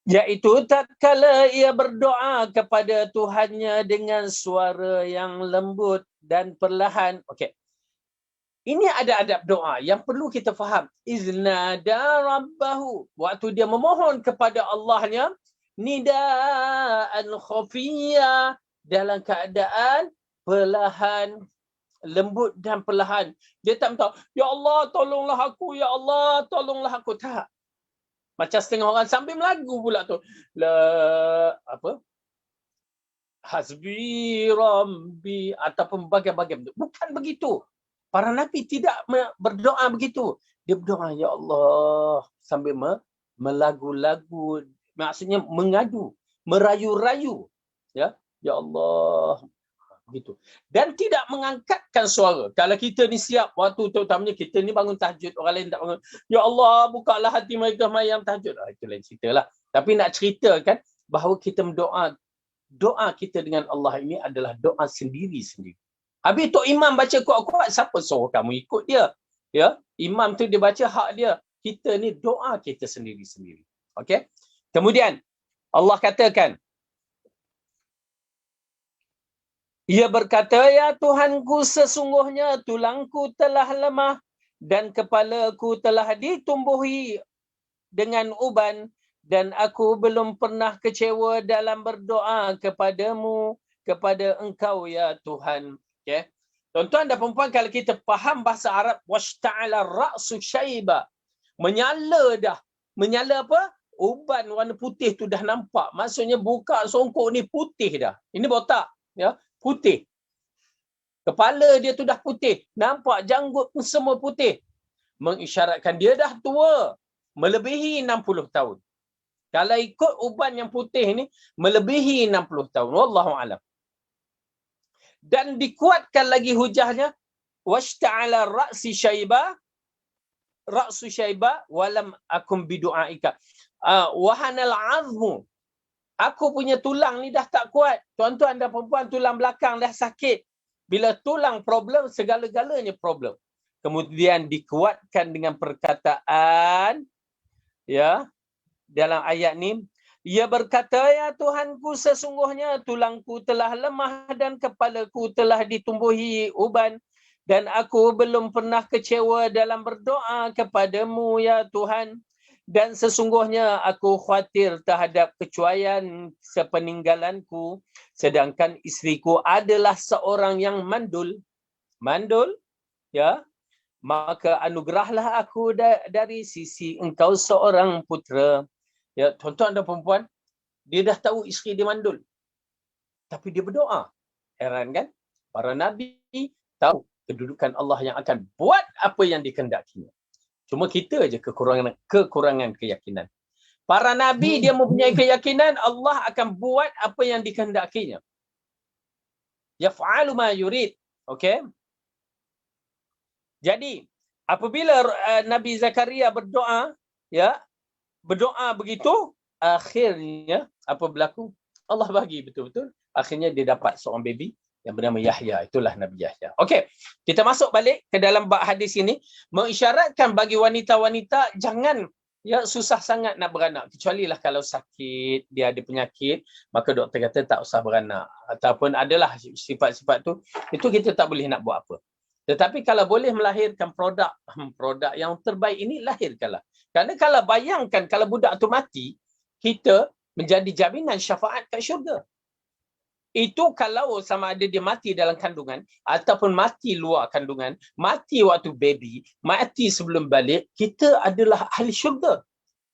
Iaitu tatkala ia berdoa kepada Tuhannya dengan suara yang lembut dan perlahan. Okey. Ini ada adab doa yang perlu kita faham. Iznada rabbahu. Waktu dia memohon kepada Allahnya, nidaan khafiyya, dalam keadaan perlahan, lembut dan perlahan. Dia tak minta, ya Allah tolonglah aku, ya Allah tolonglah aku. Tak. Macam setengah orang sambil melagu pula tu. Hasbi Rabbi ataupun bagian-bagian. Bukan begitu. Para Nabi tidak berdoa begitu. Dia berdoa, ya Allah, sambil melagu-lagu. Maksudnya mengadu, merayu-rayu. Ya Allah. Begitu. Dan tidak mengangkatkan suara. Kalau kita ni siap, waktu terutamanya kita ni bangun tahajud, orang lain tak bangun. Ya Allah, bukalah hati mereka mayang tahajud. Itu lain cerita lah. Tapi nak ceritakan bahawa kita berdoa, doa kita dengan Allah ini adalah doa sendiri-sendiri. Habis Tok Imam baca kuat-kuat, siapa suruh kamu ikut dia? Ya, Imam tu dia baca hak dia. Kita ni doa kita sendiri-sendiri. Okey? Kemudian Allah katakan, ia berkata, ya Tuhanku, sesungguhnya tulangku telah lemah dan kepalaku telah ditumbuhi dengan uban dan aku belum pernah kecewa dalam berdoa kepadamu, kepada engkau ya Tuhan. Okay. Tuan-tuan dan perempuan, kalau kita faham bahasa Arab, washta'ala ra'su syaiba, menyala dah. Menyala apa? Uban warna putih tu dah nampak. Maksudnya buka songkok ni putih dah. Ini botak. Ya. Putih. Kepala dia tu dah putih. Nampak janggut pun semua putih. Mengisyaratkan dia dah tua. Melebihi 60 tahun. Kalau ikut uban yang putih ni, melebihi 60 tahun. Wallahu'alam. Dan dikuatkan lagi hujahnya. Washta'ala ra'si syaiba. Ra'su syaiba. Walam akum bidu'aika. Wahanal azmu. Aku punya tulang ni dah tak kuat. Tuan-tuan dan perempuan, tulang belakang dah sakit. Bila tulang problem, segala-galanya problem. Kemudian dikuatkan dengan perkataan, ya, dalam ayat ni, ia berkata, ya Tuhanku, sesungguhnya tulangku telah lemah dan kepalaku telah ditumbuhi uban. Dan aku belum pernah kecewa dalam berdoa kepadamu, ya Tuhan. Dan sesungguhnya aku khawatir terhadap kecuaian sepeninggalanku. Sedangkan isteriku adalah seorang yang mandul. Mandul, ya. Maka anugerahlah aku dari sisi engkau seorang putera. Ya, tuan-tuan dan perempuan, dia dah tahu isteri dia mandul. Tapi dia berdoa. Heran kan? Para nabi tahu kedudukan Allah yang akan buat apa yang dikehendakinya. Cuma kita aja kekurangan keyakinan. Para nabi dia mempunyai keyakinan Allah akan buat apa yang dikehendakinya. Yaf'alu ma yurid. Okey? Jadi, apabila Nabi Zakaria berdoa, ya, berdoa begitu, akhirnya apa berlaku? Allah bagi betul-betul. Akhirnya dia dapat seorang baby yang bernama Yahya. Itulah Nabi Yahya. Okey, kita masuk balik ke dalam bab hadis ini, mengisyaratkan bagi wanita-wanita jangan susah sangat nak beranak, kecuali lah kalau sakit, dia ada penyakit, maka doktor kata tak usah beranak, ataupun adalah sifat-sifat tu, itu kita tak boleh nak buat apa. Tetapi kalau boleh melahirkan produk yang terbaik ini, lahirkanlah. Kerana kalau bayangkan kalau budak tu mati, kita menjadi jaminan syafaat kat syurga. Itu kalau sama ada dia mati dalam kandungan ataupun mati luar kandungan, mati waktu baby, mati sebelum balik, kita adalah ahli syurga.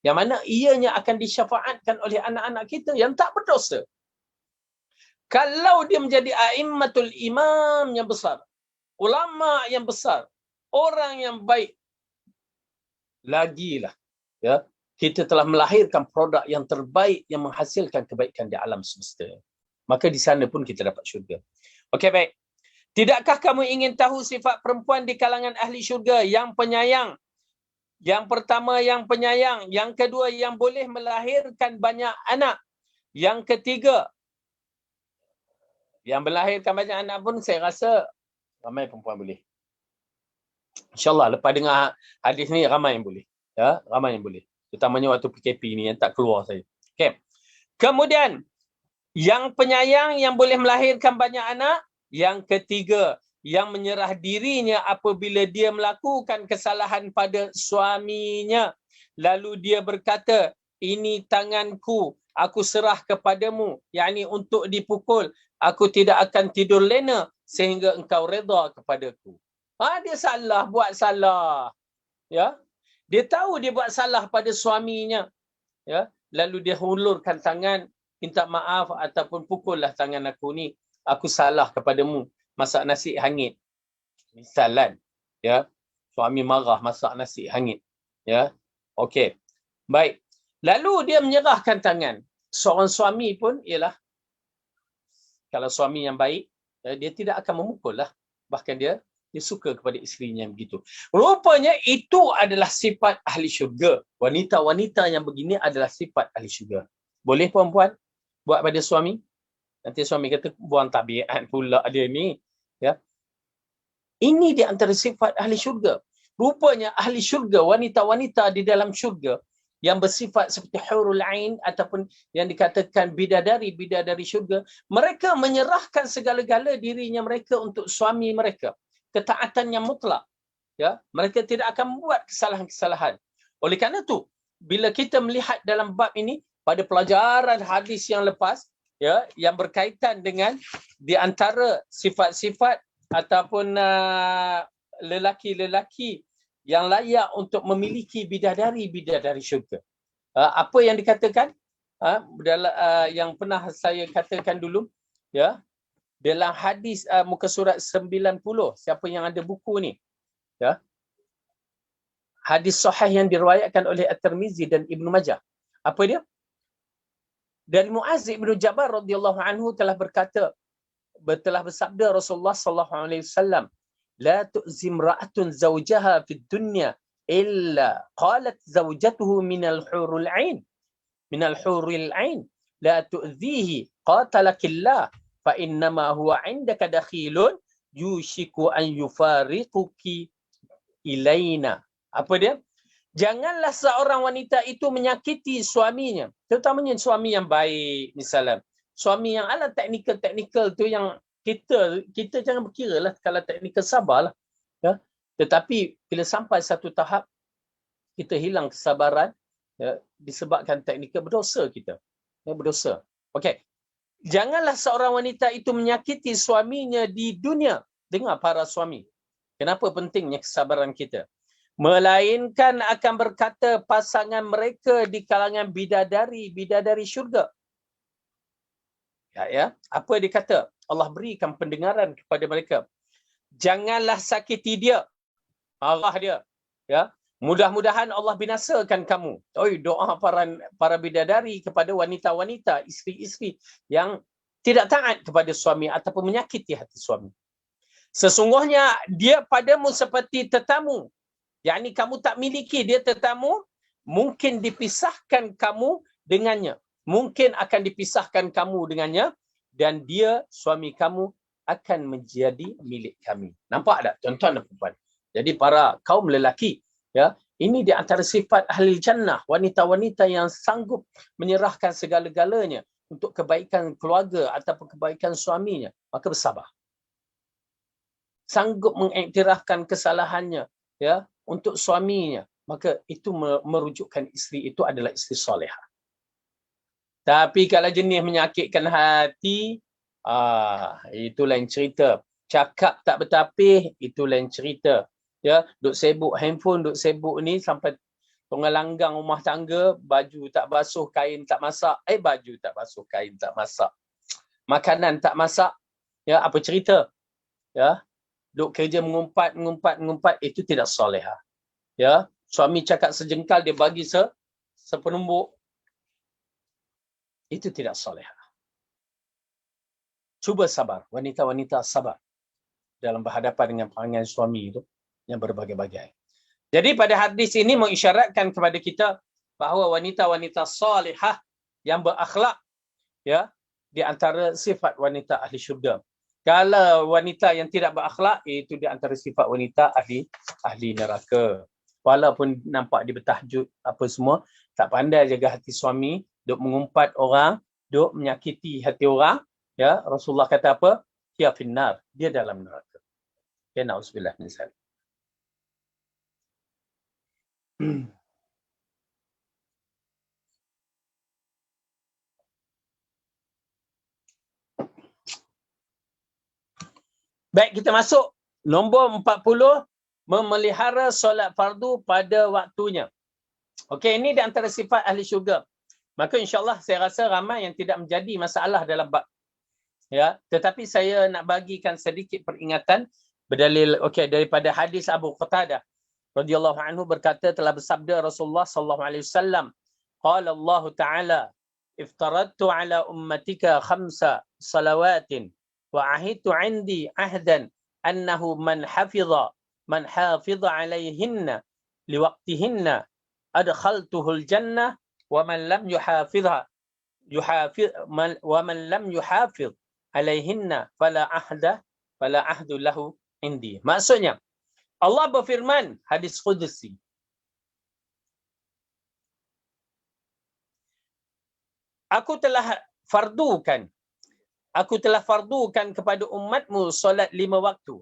Yang mana ianya akan disyafaatkan oleh anak-anak kita yang tak berdosa. Kalau dia menjadi a'immatul imam yang besar, ulama yang besar, orang yang baik, lagilah ya, kita telah melahirkan produk yang terbaik yang menghasilkan kebaikan di alam semesta. Maka di sana pun kita dapat syurga. Okey, baik. Tidakkah kamu ingin tahu sifat perempuan di kalangan ahli syurga yang penyayang? Yang pertama yang penyayang, yang kedua yang boleh melahirkan banyak anak, yang ketiga yang melahirkan banyak anak pun saya rasa ramai perempuan boleh. InsyaAllah lepas dengar hadis ni ramai yang boleh. Ya, ramai yang boleh. Terutamanya waktu PKP ni yang tak keluar saya. Okey. Kemudian yang penyayang yang boleh melahirkan banyak anak. Yang ketiga, yang menyerah dirinya apabila dia melakukan kesalahan pada suaminya. Lalu dia berkata, ini tanganku, aku serah kepadamu. Yakni untuk dipukul, aku tidak akan tidur lena sehingga engkau redha kepadaku. Dia salah, buat salah. Ya, dia tahu dia buat salah pada suaminya. Ya, lalu dia hulurkan tangan, minta maaf ataupun pukullah tangan aku ni, aku salah kepadamu, masak nasi hangit. Misalan, ya, suami marah masak nasi hangit. Ya, okey. Baik. Lalu dia menyerahkan tangan. Seorang suami pun ialah, kalau suami yang baik, dia tidak akan memukul lah. Bahkan dia suka kepada isterinya begitu. Rupanya itu adalah sifat ahli syurga. Wanita-wanita yang begini adalah sifat ahli syurga. Boleh perempuan buat pada suami? Nanti suami kata, buang tabiat pula dia ni. Ya. Ini di antara sifat ahli syurga. Rupanya ahli syurga, wanita-wanita di dalam syurga yang bersifat seperti hurul ain ataupun yang dikatakan bidadari syurga, mereka menyerahkan segala-gala dirinya mereka untuk suami mereka. Ketaatan yang mutlak. Ya, mereka tidak akan membuat kesalahan-kesalahan. Oleh kerana itu, bila kita melihat dalam bab ini, pada pelajaran hadis yang lepas, ya, yang berkaitan dengan di antara sifat-sifat ataupun lelaki-lelaki yang layak untuk memiliki bidadari syurga. Apa yang dikatakan? Yang pernah saya katakan dulu, ya, dalam hadis muka surat 90, siapa yang ada buku ni, ya, hadis sahih yang diriwayatkan oleh At-Tirmizi dan Ibnu Majah. Apa dia? Dari Muaz bin Jabal radhiyallahu anhu telah bersabda Rasulullah sallallahu alaihi wasallam, la tu'zim ra'atun zawjaha fid dunya illa qalat zawjatuhu minal hurul ain la tu'dhihi qatalakillah fa innama huwa 'indaka dakhilun yushiku an yufariquki ilaina. Apa dia? Janganlah seorang wanita itu menyakiti suaminya, terutamanya suami yang baik misalnya. Suami yang ala teknikal tu yang kita jangan berkira lah, kalau teknikal sabarlah. Ya. Tetapi bila sampai satu tahap kita hilang kesabaran, ya, disebabkan teknikal, berdosa kita. Ya, berdosa. Okey. Janganlah seorang wanita itu menyakiti suaminya di dunia. Dengar para suami. Kenapa pentingnya kesabaran kita? Melainkan akan berkata pasangan mereka di kalangan bidadari syurga. Ya, apa dia kata? Allah berikan pendengaran kepada mereka. Janganlah sakiti dia, marah dia. Ya, mudah-mudahan Allah binasakan kamu. Doa para bidadari kepada wanita-wanita, isteri-isteri yang tidak taat kepada suami ataupun menyakiti hati suami. Sesungguhnya dia padamu seperti tetamu. Yakni kamu tak miliki dia tetamu, mungkin dipisahkan kamu dengannya. Mungkin akan dipisahkan kamu dengannya dan dia, suami kamu, akan menjadi milik kami. Nampak tak tuan-tuan dan puan? Jadi para kaum lelaki, ya, ini di antara sifat ahli jannah, wanita-wanita yang sanggup menyerahkan segala-galanya untuk kebaikan keluarga ataupun kebaikan suaminya, maka bersabar. Sanggup mengiktirafkan kesalahannya, ya, untuk suaminya, maka itu merujukkan isteri itu adalah isteri solehah. Tapi kalau jenis menyakitkan hati, itu lain cerita. Cakap tak bertapih, itu lain cerita. Ya, duk sibuk handphone, duk sibuk ni sampai tengah langgang rumah tangga, baju tak basuh, kain tak masak. Baju tak basuh, kain tak masak. Makanan tak masak. Ya, apa cerita? Ya, duk kerja mengumpat, itu tidak solehah. Ya, suami cakap sejengkal, dia bagi sepenumbuk. Itu tidak solehah. Cuba sabar, wanita-wanita sabar dalam berhadapan dengan perangai suami itu yang berbagai-bagai. Jadi pada hadis ini mengisyaratkan kepada kita bahawa wanita-wanita salihah yang berakhlak, ya, di antara sifat wanita ahli syurga. Kalau wanita yang tidak berakhlak, itu di antara sifat wanita ahli neraka. Walaupun nampak dia bertahajud apa semua, tak pandai jaga hati suami, duk mengumpat orang, duk menyakiti hati orang. Ya, Rasulullah kata apa? Dia finnar, dia dalam neraka. Ya, na'udzubillah min zalik. Baik, kita masuk nombor 40, memelihara solat fardu pada waktunya. Okey, ini di antara sifat ahli syurga. Maka insya-Allah saya rasa ramai yang tidak menjadi masalah dalam bab. Ya, tetapi saya nak bagikan sedikit peringatan berdalil daripada hadis Abu Qatadah radhiyallahu anhu berkata, telah bersabda Rasulullah sallallahu alaihi wasallam, qala Allah taala, iftaradtu ala ummatika 5 salawatin wa ahidtu 'indi ahdan annahu man hafiza alaihinna liwaqtihinna adkhaltuhul jannah wa man lam yuhafizha wa man lam yuhafiz alaihinna fala ahdu lahu indi. Maksudnya Allah berfirman, hadis qudsi, aku telah fardukan kepada umatmu solat 5 waktu,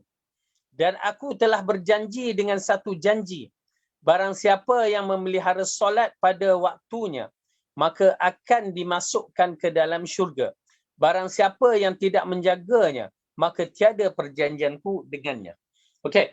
dan aku telah berjanji dengan satu janji, barang siapa yang memelihara solat pada waktunya, maka akan dimasukkan ke dalam syurga. Barang siapa yang tidak menjaganya, maka tiada perjanjianku dengannya. Okey.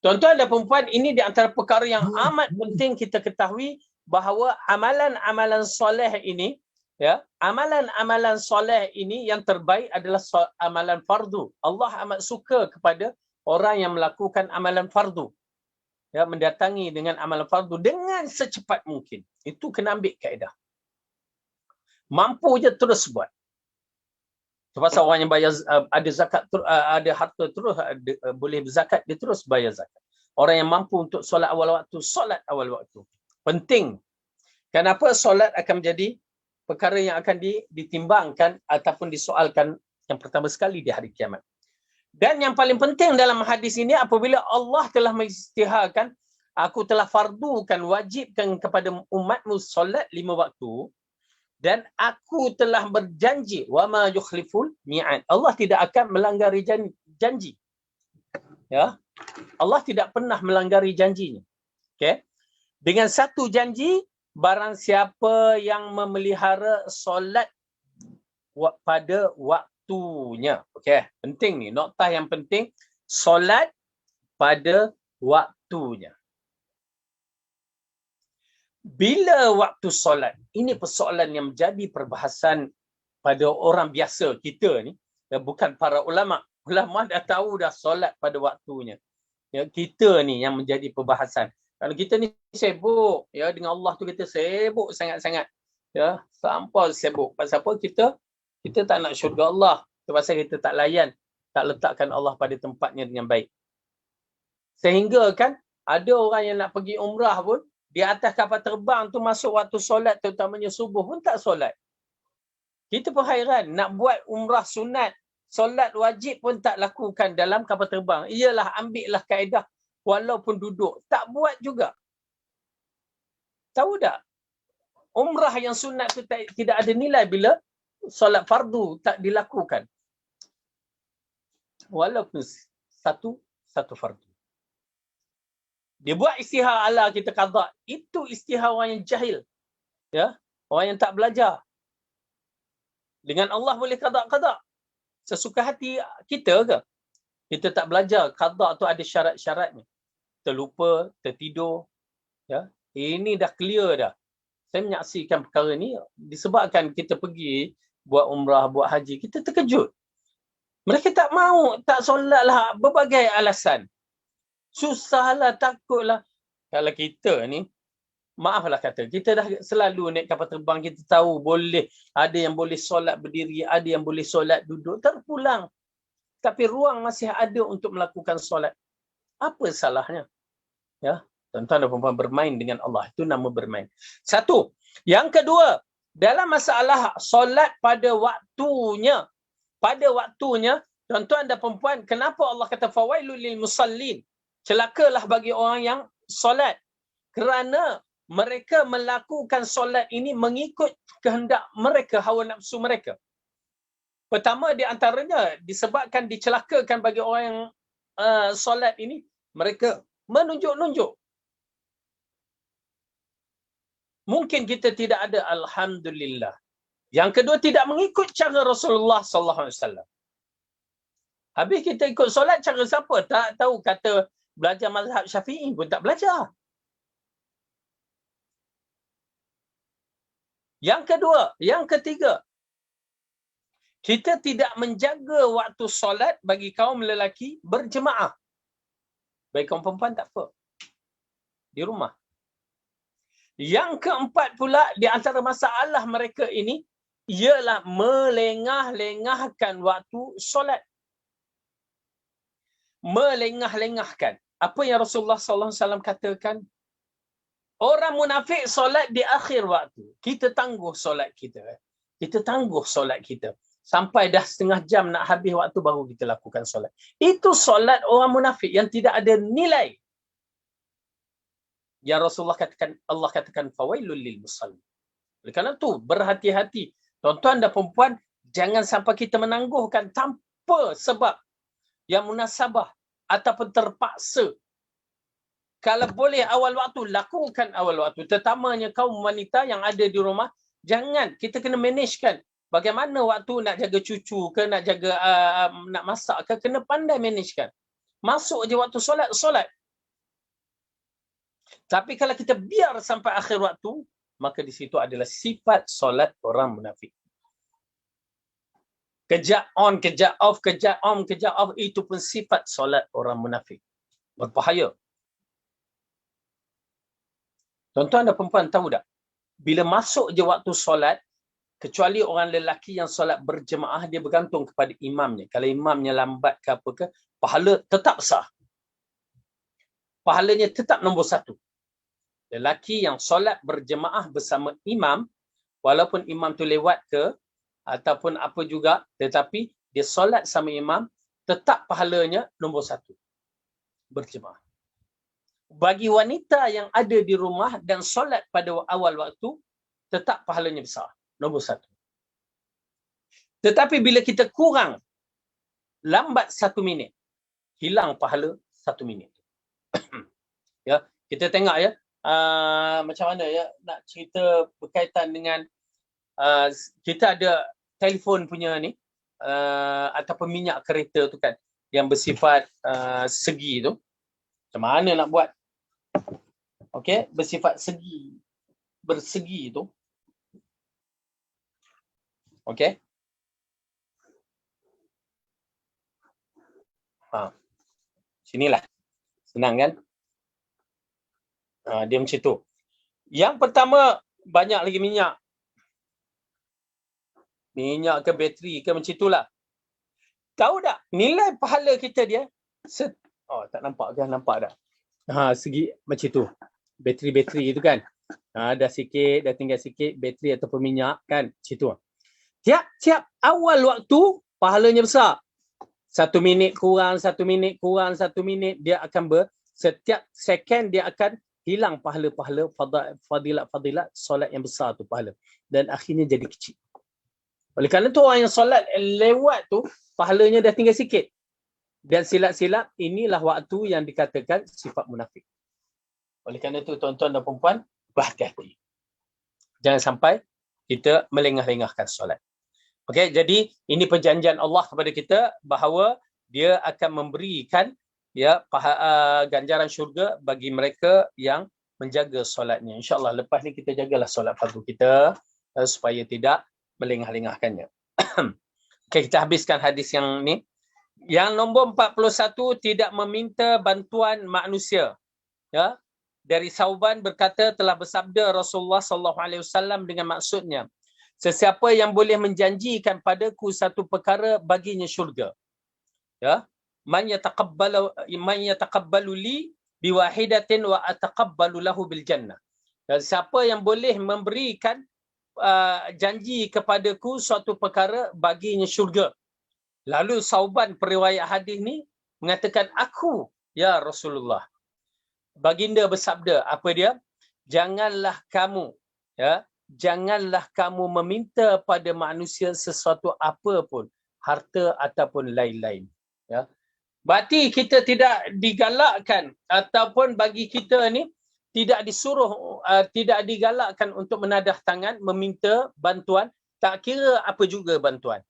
Tuan-tuan dan puan-puan, ini di antara perkara yang amat penting kita ketahui bahawa amalan-amalan soleh ini, ya, amalan-amalan soleh ini yang terbaik adalah amalan fardu. Allah amat suka kepada orang yang melakukan amalan fardu. Ya, mendatangi dengan amalan fardu dengan secepat mungkin. Itu kena ambil kaedah. Mampu je terus buat. Sebab orang yang bayar ada zakat, ada harta terus boleh berzakat, dia terus bayar zakat. Orang yang mampu untuk solat awal waktu. Penting. Kenapa solat akan menjadi perkara yang akan ditimbangkan ataupun disoalkan yang pertama sekali di hari kiamat. Dan yang paling penting dalam hadis ini, apabila Allah telah mengisytiharkan, aku telah fardukan, wajibkan kepada umatmu solat 5 waktu, dan aku telah berjanji, wa ma yukhliful mi'ad. Allah tidak akan melanggari janji. Ya. Allah tidak pernah melanggari janjinya. Okey. Dengan satu janji, barang siapa yang memelihara solat pada waktunya. Okey, penting ni, noktah yang penting, solat pada waktunya. Bila waktu solat? Ini persoalan yang menjadi perbahasan pada orang biasa kita ni. Ya, bukan para ulama. Ulama dah tahu dah solat pada waktunya. Ya, kita ni yang menjadi perbahasan. Kalau kita ni sibuk, ya, dengan Allah tu kita sibuk sangat-sangat. Ya, sampai sibuk. Pasal apa? Kita tak nak syurga Allah. Itu pasal kita tak layan, tak letakkan Allah pada tempatnya dengan baik. Sehingga kan ada orang yang nak pergi umrah pun, di atas kapal terbang tu masuk waktu solat, terutamanya subuh pun tak solat. Kita pun hairan, nak buat umrah sunat, solat wajib pun tak lakukan dalam kapal terbang. Iyalah, ambillah kaedah walaupun duduk. Tak buat juga. Tahu tak? Umrah yang sunat tu tidak ada nilai bila solat fardu tak dilakukan. Walaupun satu fardu. Dia buat istihar ala kita qada. Itu istihar orang yang jahil. Ya, orang yang tak belajar. Dengan Allah boleh qada. Sesuka hati kita ke? Kita tak belajar. Qada tu ada syarat-syaratnya. Terlupa, tertidur. Ya, ini dah clear dah. Saya menyaksikan perkara ni disebabkan kita pergi buat umrah, buat haji, kita terkejut. Mereka tak mau, tak solat lah, berbagai alasan. Susahlah, takutlah. Kalau kita ni, maaflah kata, kita dah selalu naik kapal terbang, kita tahu boleh, ada yang boleh solat berdiri, ada yang boleh solat duduk, terpulang. Tapi ruang masih ada untuk melakukan solat. Apa salahnya? Ya, tuan-tuan dan puan-puan, bermain dengan Allah. Itu nama bermain. Satu. Yang kedua, dalam masalah solat pada waktunya, tuan-tuan dan puan-puan, kenapa Allah kata fawailul lil musallin? Celakalah bagi orang yang solat. Kerana mereka melakukan solat ini mengikut kehendak mereka, hawa nafsu mereka. Pertama di antaranya disebabkan dicelakakan bagi orang yang solat ini, mereka menunjuk-nunjuk. Mungkin kita tidak ada, alhamdulillah. Yang kedua, tidak mengikut cara Rasulullah sallallahu alaihi wasallam. Habis kita ikut solat cara siapa? Tak tahu, kata belajar mazhab Syafi'i pun tak belajar. Yang kedua, yang ketiga, kita tidak menjaga waktu solat bagi kaum lelaki berjemaah. Bagi kaum perempuan tak apa. Di rumah. Yang keempat pula di antara masalah mereka ini ialah melengah-lengahkan waktu solat. Melengah-lengahkan. Apa yang Rasulullah sallallahu alaihi wasallam katakan? Orang munafik solat di akhir waktu. Kita tangguh solat kita. Kita tangguh solat kita. Sampai dah setengah jam nak habis waktu baru kita lakukan solat. Itu solat orang munafik yang tidak ada nilai. Yang Rasulullah katakan, Allah katakan fawailul lil musallin. Oleh kerana itu, berhati-hati. Tuan-tuan dan perempuan, jangan sampai kita menangguhkan tanpa sebab yang munasabah ataupun terpaksa. Kalau boleh awal waktu, lakukan awal waktu. Terutamanya kaum wanita yang ada di rumah, jangan, kita kena managekan. Bagaimana waktu nak jaga cucu ke, nak jaga nak masak ke, kena pandai managekan. Masuk je waktu solat, solat. Tapi kalau kita biar sampai akhir waktu, maka di situ adalah sifat solat orang munafik. Kejap on, kejap off, kejap on, kejap off, itu pun sifat solat orang munafik. Berbahaya. Tuan-tuan dan perempuan tahu tak? Bila masuk je waktu solat, kecuali orang lelaki yang solat berjemaah, dia bergantung kepada imamnya. Kalau imamnya lambat ke apa ke, pahala tetap sah. Pahalanya tetap nombor satu. Lelaki yang solat berjemaah bersama imam, walaupun imam tu lewat ke, ataupun apa juga, tetapi dia solat sama imam, tetap pahalanya nombor satu. Berjemaah. Bagi wanita yang ada di rumah dan solat pada awal waktu, tetap pahalanya besar. Nombor satu. Tetapi bila kita kurang, lambat 1 minit, hilang pahala 1 minit. Ya, kita tengok ya, macam mana ya, nak cerita berkaitan dengan kita ada telefon punya ni, ataupun minyak kereta tu kan, yang bersifat segi tu. Macam mana nak buat? Okey, bersifat bersegi tu. Okey. Sinilah. Senang kan? Dia macam tu. Yang pertama, banyak lagi minyak. Minyak ke bateri ke macam itulah. Tahu tak? Nilai pahala kita dia. Tak nampak kan? Nampak tak? Segi macam tu. Bateri-bateri itu kan. Dah sikit, dah tinggal sikit bateri ataupun minyak kan. Macam tu. Tiap-tiap awal waktu, pahalanya besar. 1 minit kurang, 1 minit kurang, 1 minit, dia akan setiap second dia akan hilang pahala-pahala fadilat-fadilat solat yang besar tu pahala. Dan akhirnya jadi kecil. Oleh kerana tu orang yang solat lewat tu, pahalanya dah tinggal sikit. Dan silap-silap, inilah waktu yang dikatakan sifat munafik. Oleh kerana tu tuan-tuan dan perempuan, berhati-hati. Jangan sampai kita melengah-lengahkan solat. Okey, jadi ini perjanjian Allah kepada kita bahawa dia akan memberikan ganjaran syurga bagi mereka yang menjaga solatnya. InsyaAllah lepas ni kita jagalah solat fardu kita supaya tidak melengah-lengahkannya. Okey, kita habiskan hadis yang ni. Yang nombor 41, tidak meminta bantuan manusia. Ya. Dari Sauban berkata, telah bersabda Rasulullah SAW dengan maksudnya, sesiapa yang boleh menjanjikan padaku satu perkara, baginya syurga. Ya. Man yataqabbalu li biwahidatin wa ataqabbalu lahu bil jannah. Dan siapa yang boleh memberikan janji kepadaku suatu perkara, baginya syurga. Lalu Sauban periwayat hadis ni mengatakan, aku ya Rasulullah. Baginda bersabda, apa dia? Janganlah kamu meminta pada manusia sesuatu apa pun, harta ataupun lain-lain. Ya. Berarti kita tidak digalakkan ataupun bagi kita ni tidak disuruh, tidak digalakkan untuk menadah tangan, meminta bantuan, tak kira apa juga bantuan.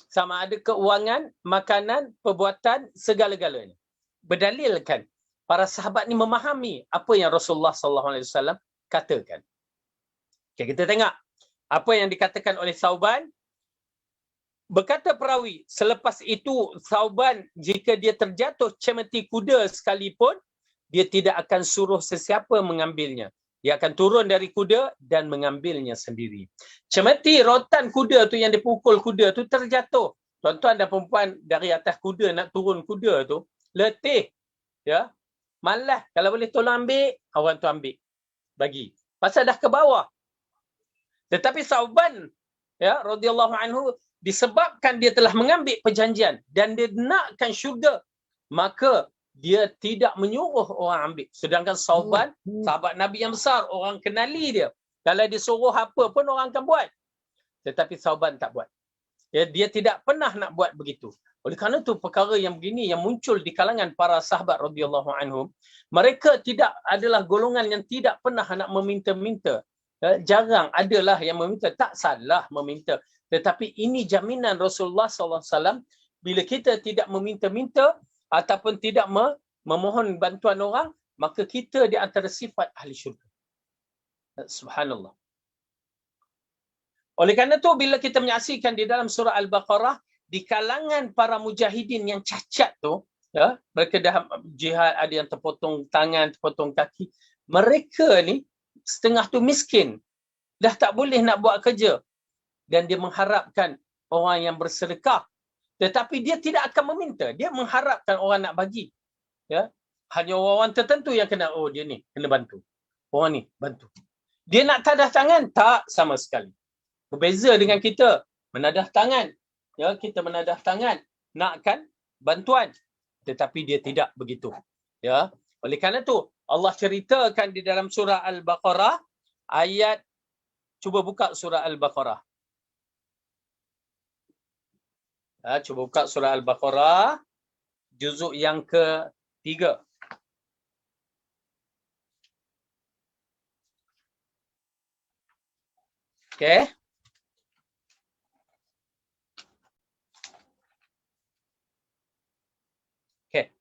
Sama ada keuangan, makanan, perbuatan, segala-galanya. Berdalilkan para sahabat ni memahami apa yang Rasulullah SAW katakan. Okay, kita tengok apa yang dikatakan oleh Sauban. Berkata perawi, selepas itu Sauban jika dia terjatuh cemeti kuda sekalipun, dia tidak akan suruh sesiapa mengambilnya. Dia akan turun dari kuda dan mengambilnya sendiri. Cemeti, rotan kuda tu yang dipukul kuda tu terjatuh. Tuan-tuan dan perempuan dari atas kuda nak turun kuda tu, letih. Ya. Malas. Kalau boleh tolong ambil, orang tu ambil. Bagi. Pasal dah ke bawah. Tetapi Sauban, ya, radhiyallahu anhu, disebabkan dia telah mengambil perjanjian dan dia nakkan syurga, maka dia tidak menyuruh orang ambil. Sedangkan Sauban, sahabat Nabi yang besar, orang kenali dia. Kalau dia suruh apa pun orang akan buat. Tetapi Sauban tak buat. Ya, dia tidak pernah nak buat begitu. Oleh kerana itu perkara yang begini yang muncul di kalangan para sahabat radhiyallahu anhum, mereka tidak adalah golongan yang tidak pernah nak meminta-minta. Jarang adalah yang meminta, tak salah meminta. Tetapi ini jaminan Rasulullah SAW, bila kita tidak meminta-minta ataupun tidak memohon bantuan orang, maka kita di antara sifat ahli syurga. Subhanallah. Oleh kerana itu, bila kita menyaksikan di dalam surah Al-Baqarah, di kalangan para mujahidin yang cacat tu, ya, mereka dah jihad, ada yang terpotong tangan, terpotong kaki. Mereka ni setengah tu miskin, dah tak boleh nak buat kerja. Dan dia mengharapkan orang yang bersedekah. Tetapi dia tidak akan meminta. Dia mengharapkan orang nak bagi. Ya. Hanya orang tertentu yang kena, oh dia ni, kena bantu. Orang ni, bantu. Dia nak tadah tangan? Tak sama sekali. Berbeza dengan kita. Menadah tangan. Ya, kita menadah tangan. Nakkan bantuan. Tetapi dia tidak begitu. Ya. Oleh kerana itu, Allah ceritakan di dalam surah Al-Baqarah, ayat, cuba buka surah Al-Baqarah. Cuba buka surah Al-Baqarah, juzuk yang ke-3. Okey. Okey.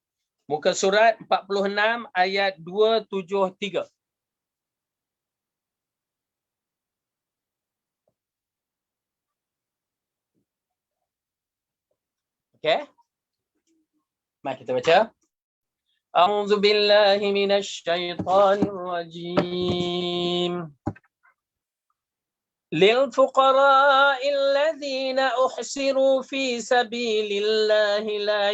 Muka surat 46 ayat 273. Okey. Mari kita baca. A'udzu billahi minasyaitonir rajim. للفقراء الذين أحصروا في سبيل الله لا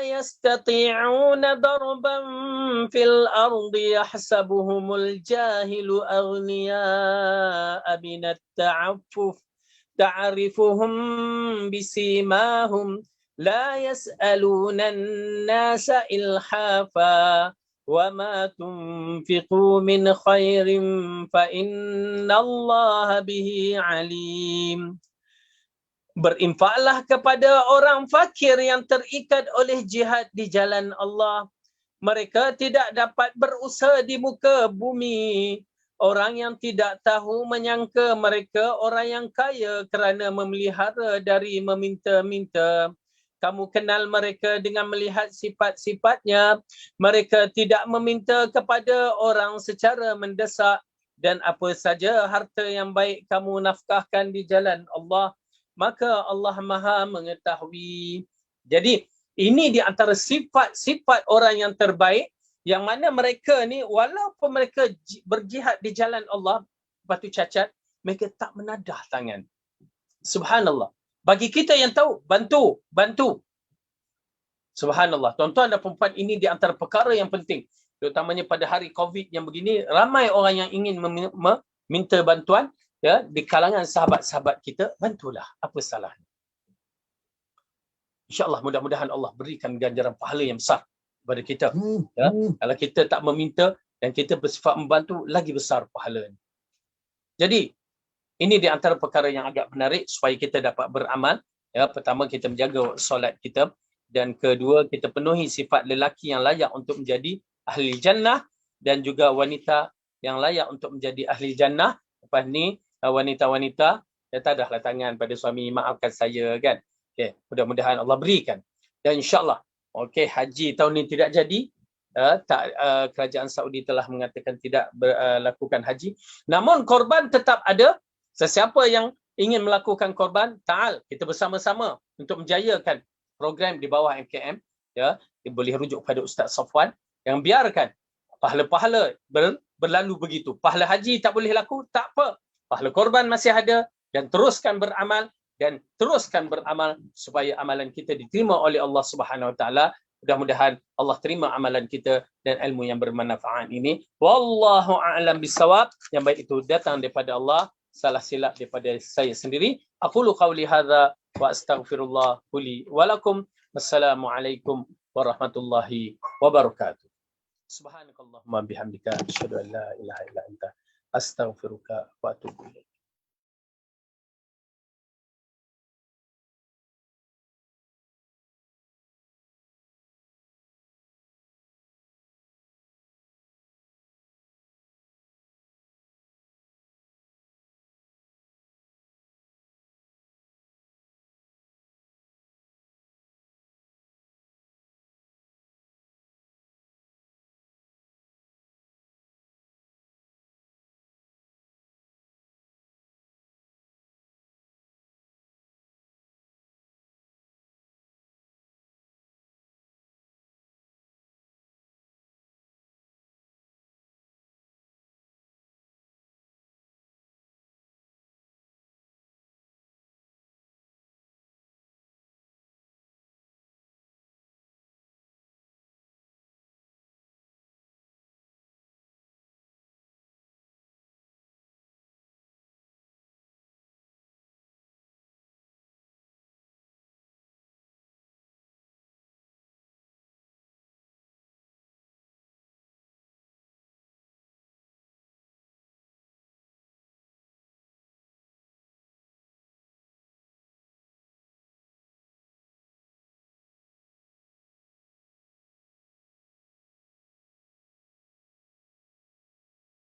يستطيعون ضربا في الأرض يحسبهم الجاهل أغنياء من التعفف تعرفهم بسيماهم لا يسألون الناس إلحافا وما تنفقوا من خير فإن الله به عليم. Berinfaklah kepada orang fakir yang terikat oleh jihad di jalan Allah. Mereka tidak dapat berusaha di muka bumi. Orang yang tidak tahu menyangka mereka orang yang kaya kerana memelihara dari meminta-minta. Kamu kenal mereka dengan melihat sifat-sifatnya. Mereka tidak meminta kepada orang secara mendesak. Dan apa saja harta yang baik kamu nafkahkan di jalan Allah, maka Allah Maha mengetahui. Jadi ini di antara sifat-sifat orang yang terbaik, yang mana mereka ni walaupun mereka berjihad di jalan Allah, batu cacat, mereka tak menadah tangan. Subhanallah. Bagi kita yang tahu, bantu. Subhanallah. Tuan-tuan dan puan-puan, ini di antara perkara yang penting. Terutamanya pada hari COVID yang begini, ramai orang yang ingin meminta bantuan. Ya, di kalangan sahabat-sahabat kita, bantulah. Apa salahnya? InsyaAllah mudah-mudahan Allah berikan ganjaran pahala yang besar kepada kita. Ya, kalau kita tak meminta dan kita bersifat membantu, lagi besar pahalanya. Jadi, ini di antara perkara yang agak menarik supaya kita dapat beramal. Ya, pertama, kita menjaga solat kita. Dan kedua, kita penuhi sifat lelaki yang layak untuk menjadi ahli jannah. Dan juga wanita yang layak untuk menjadi ahli jannah. Lepas ni, wanita-wanita, ya tadahlah tangan pada suami, maafkan saya kan. Okay, mudah-mudahan Allah berikan. Dan insyaAllah, okay, haji tahun ni tidak jadi. Kerajaan Saudi telah mengatakan tidak lakukan haji. Namun korban tetap ada. Sesiapa yang ingin melakukan korban, ta'al, kita bersama-sama untuk menjayakan program di bawah MKM. Ya, boleh rujuk pada Ustaz Safwan yang biarkan pahala-pahala berlalu begitu. Pahala haji tak boleh laku, tak apa. Pahala korban masih ada, dan teruskan beramal supaya amalan kita diterima oleh Allah Subhanahu Wa Taala. Mudah-mudahan Allah terima amalan kita dan ilmu yang bermanfaat ini. Wallahu a'lam bisawab. Yang baik itu datang daripada Allah, salah silap daripada saya sendiri. Aqulu qawli hadza wa astaghfirullah li wa lakum. Wassalamualaikum warahmatullahi wabarakatuh. Subhanakallahumma bihamdika asyhadu an la ilaha illa anta astaghfiruka wa atubu ilaik.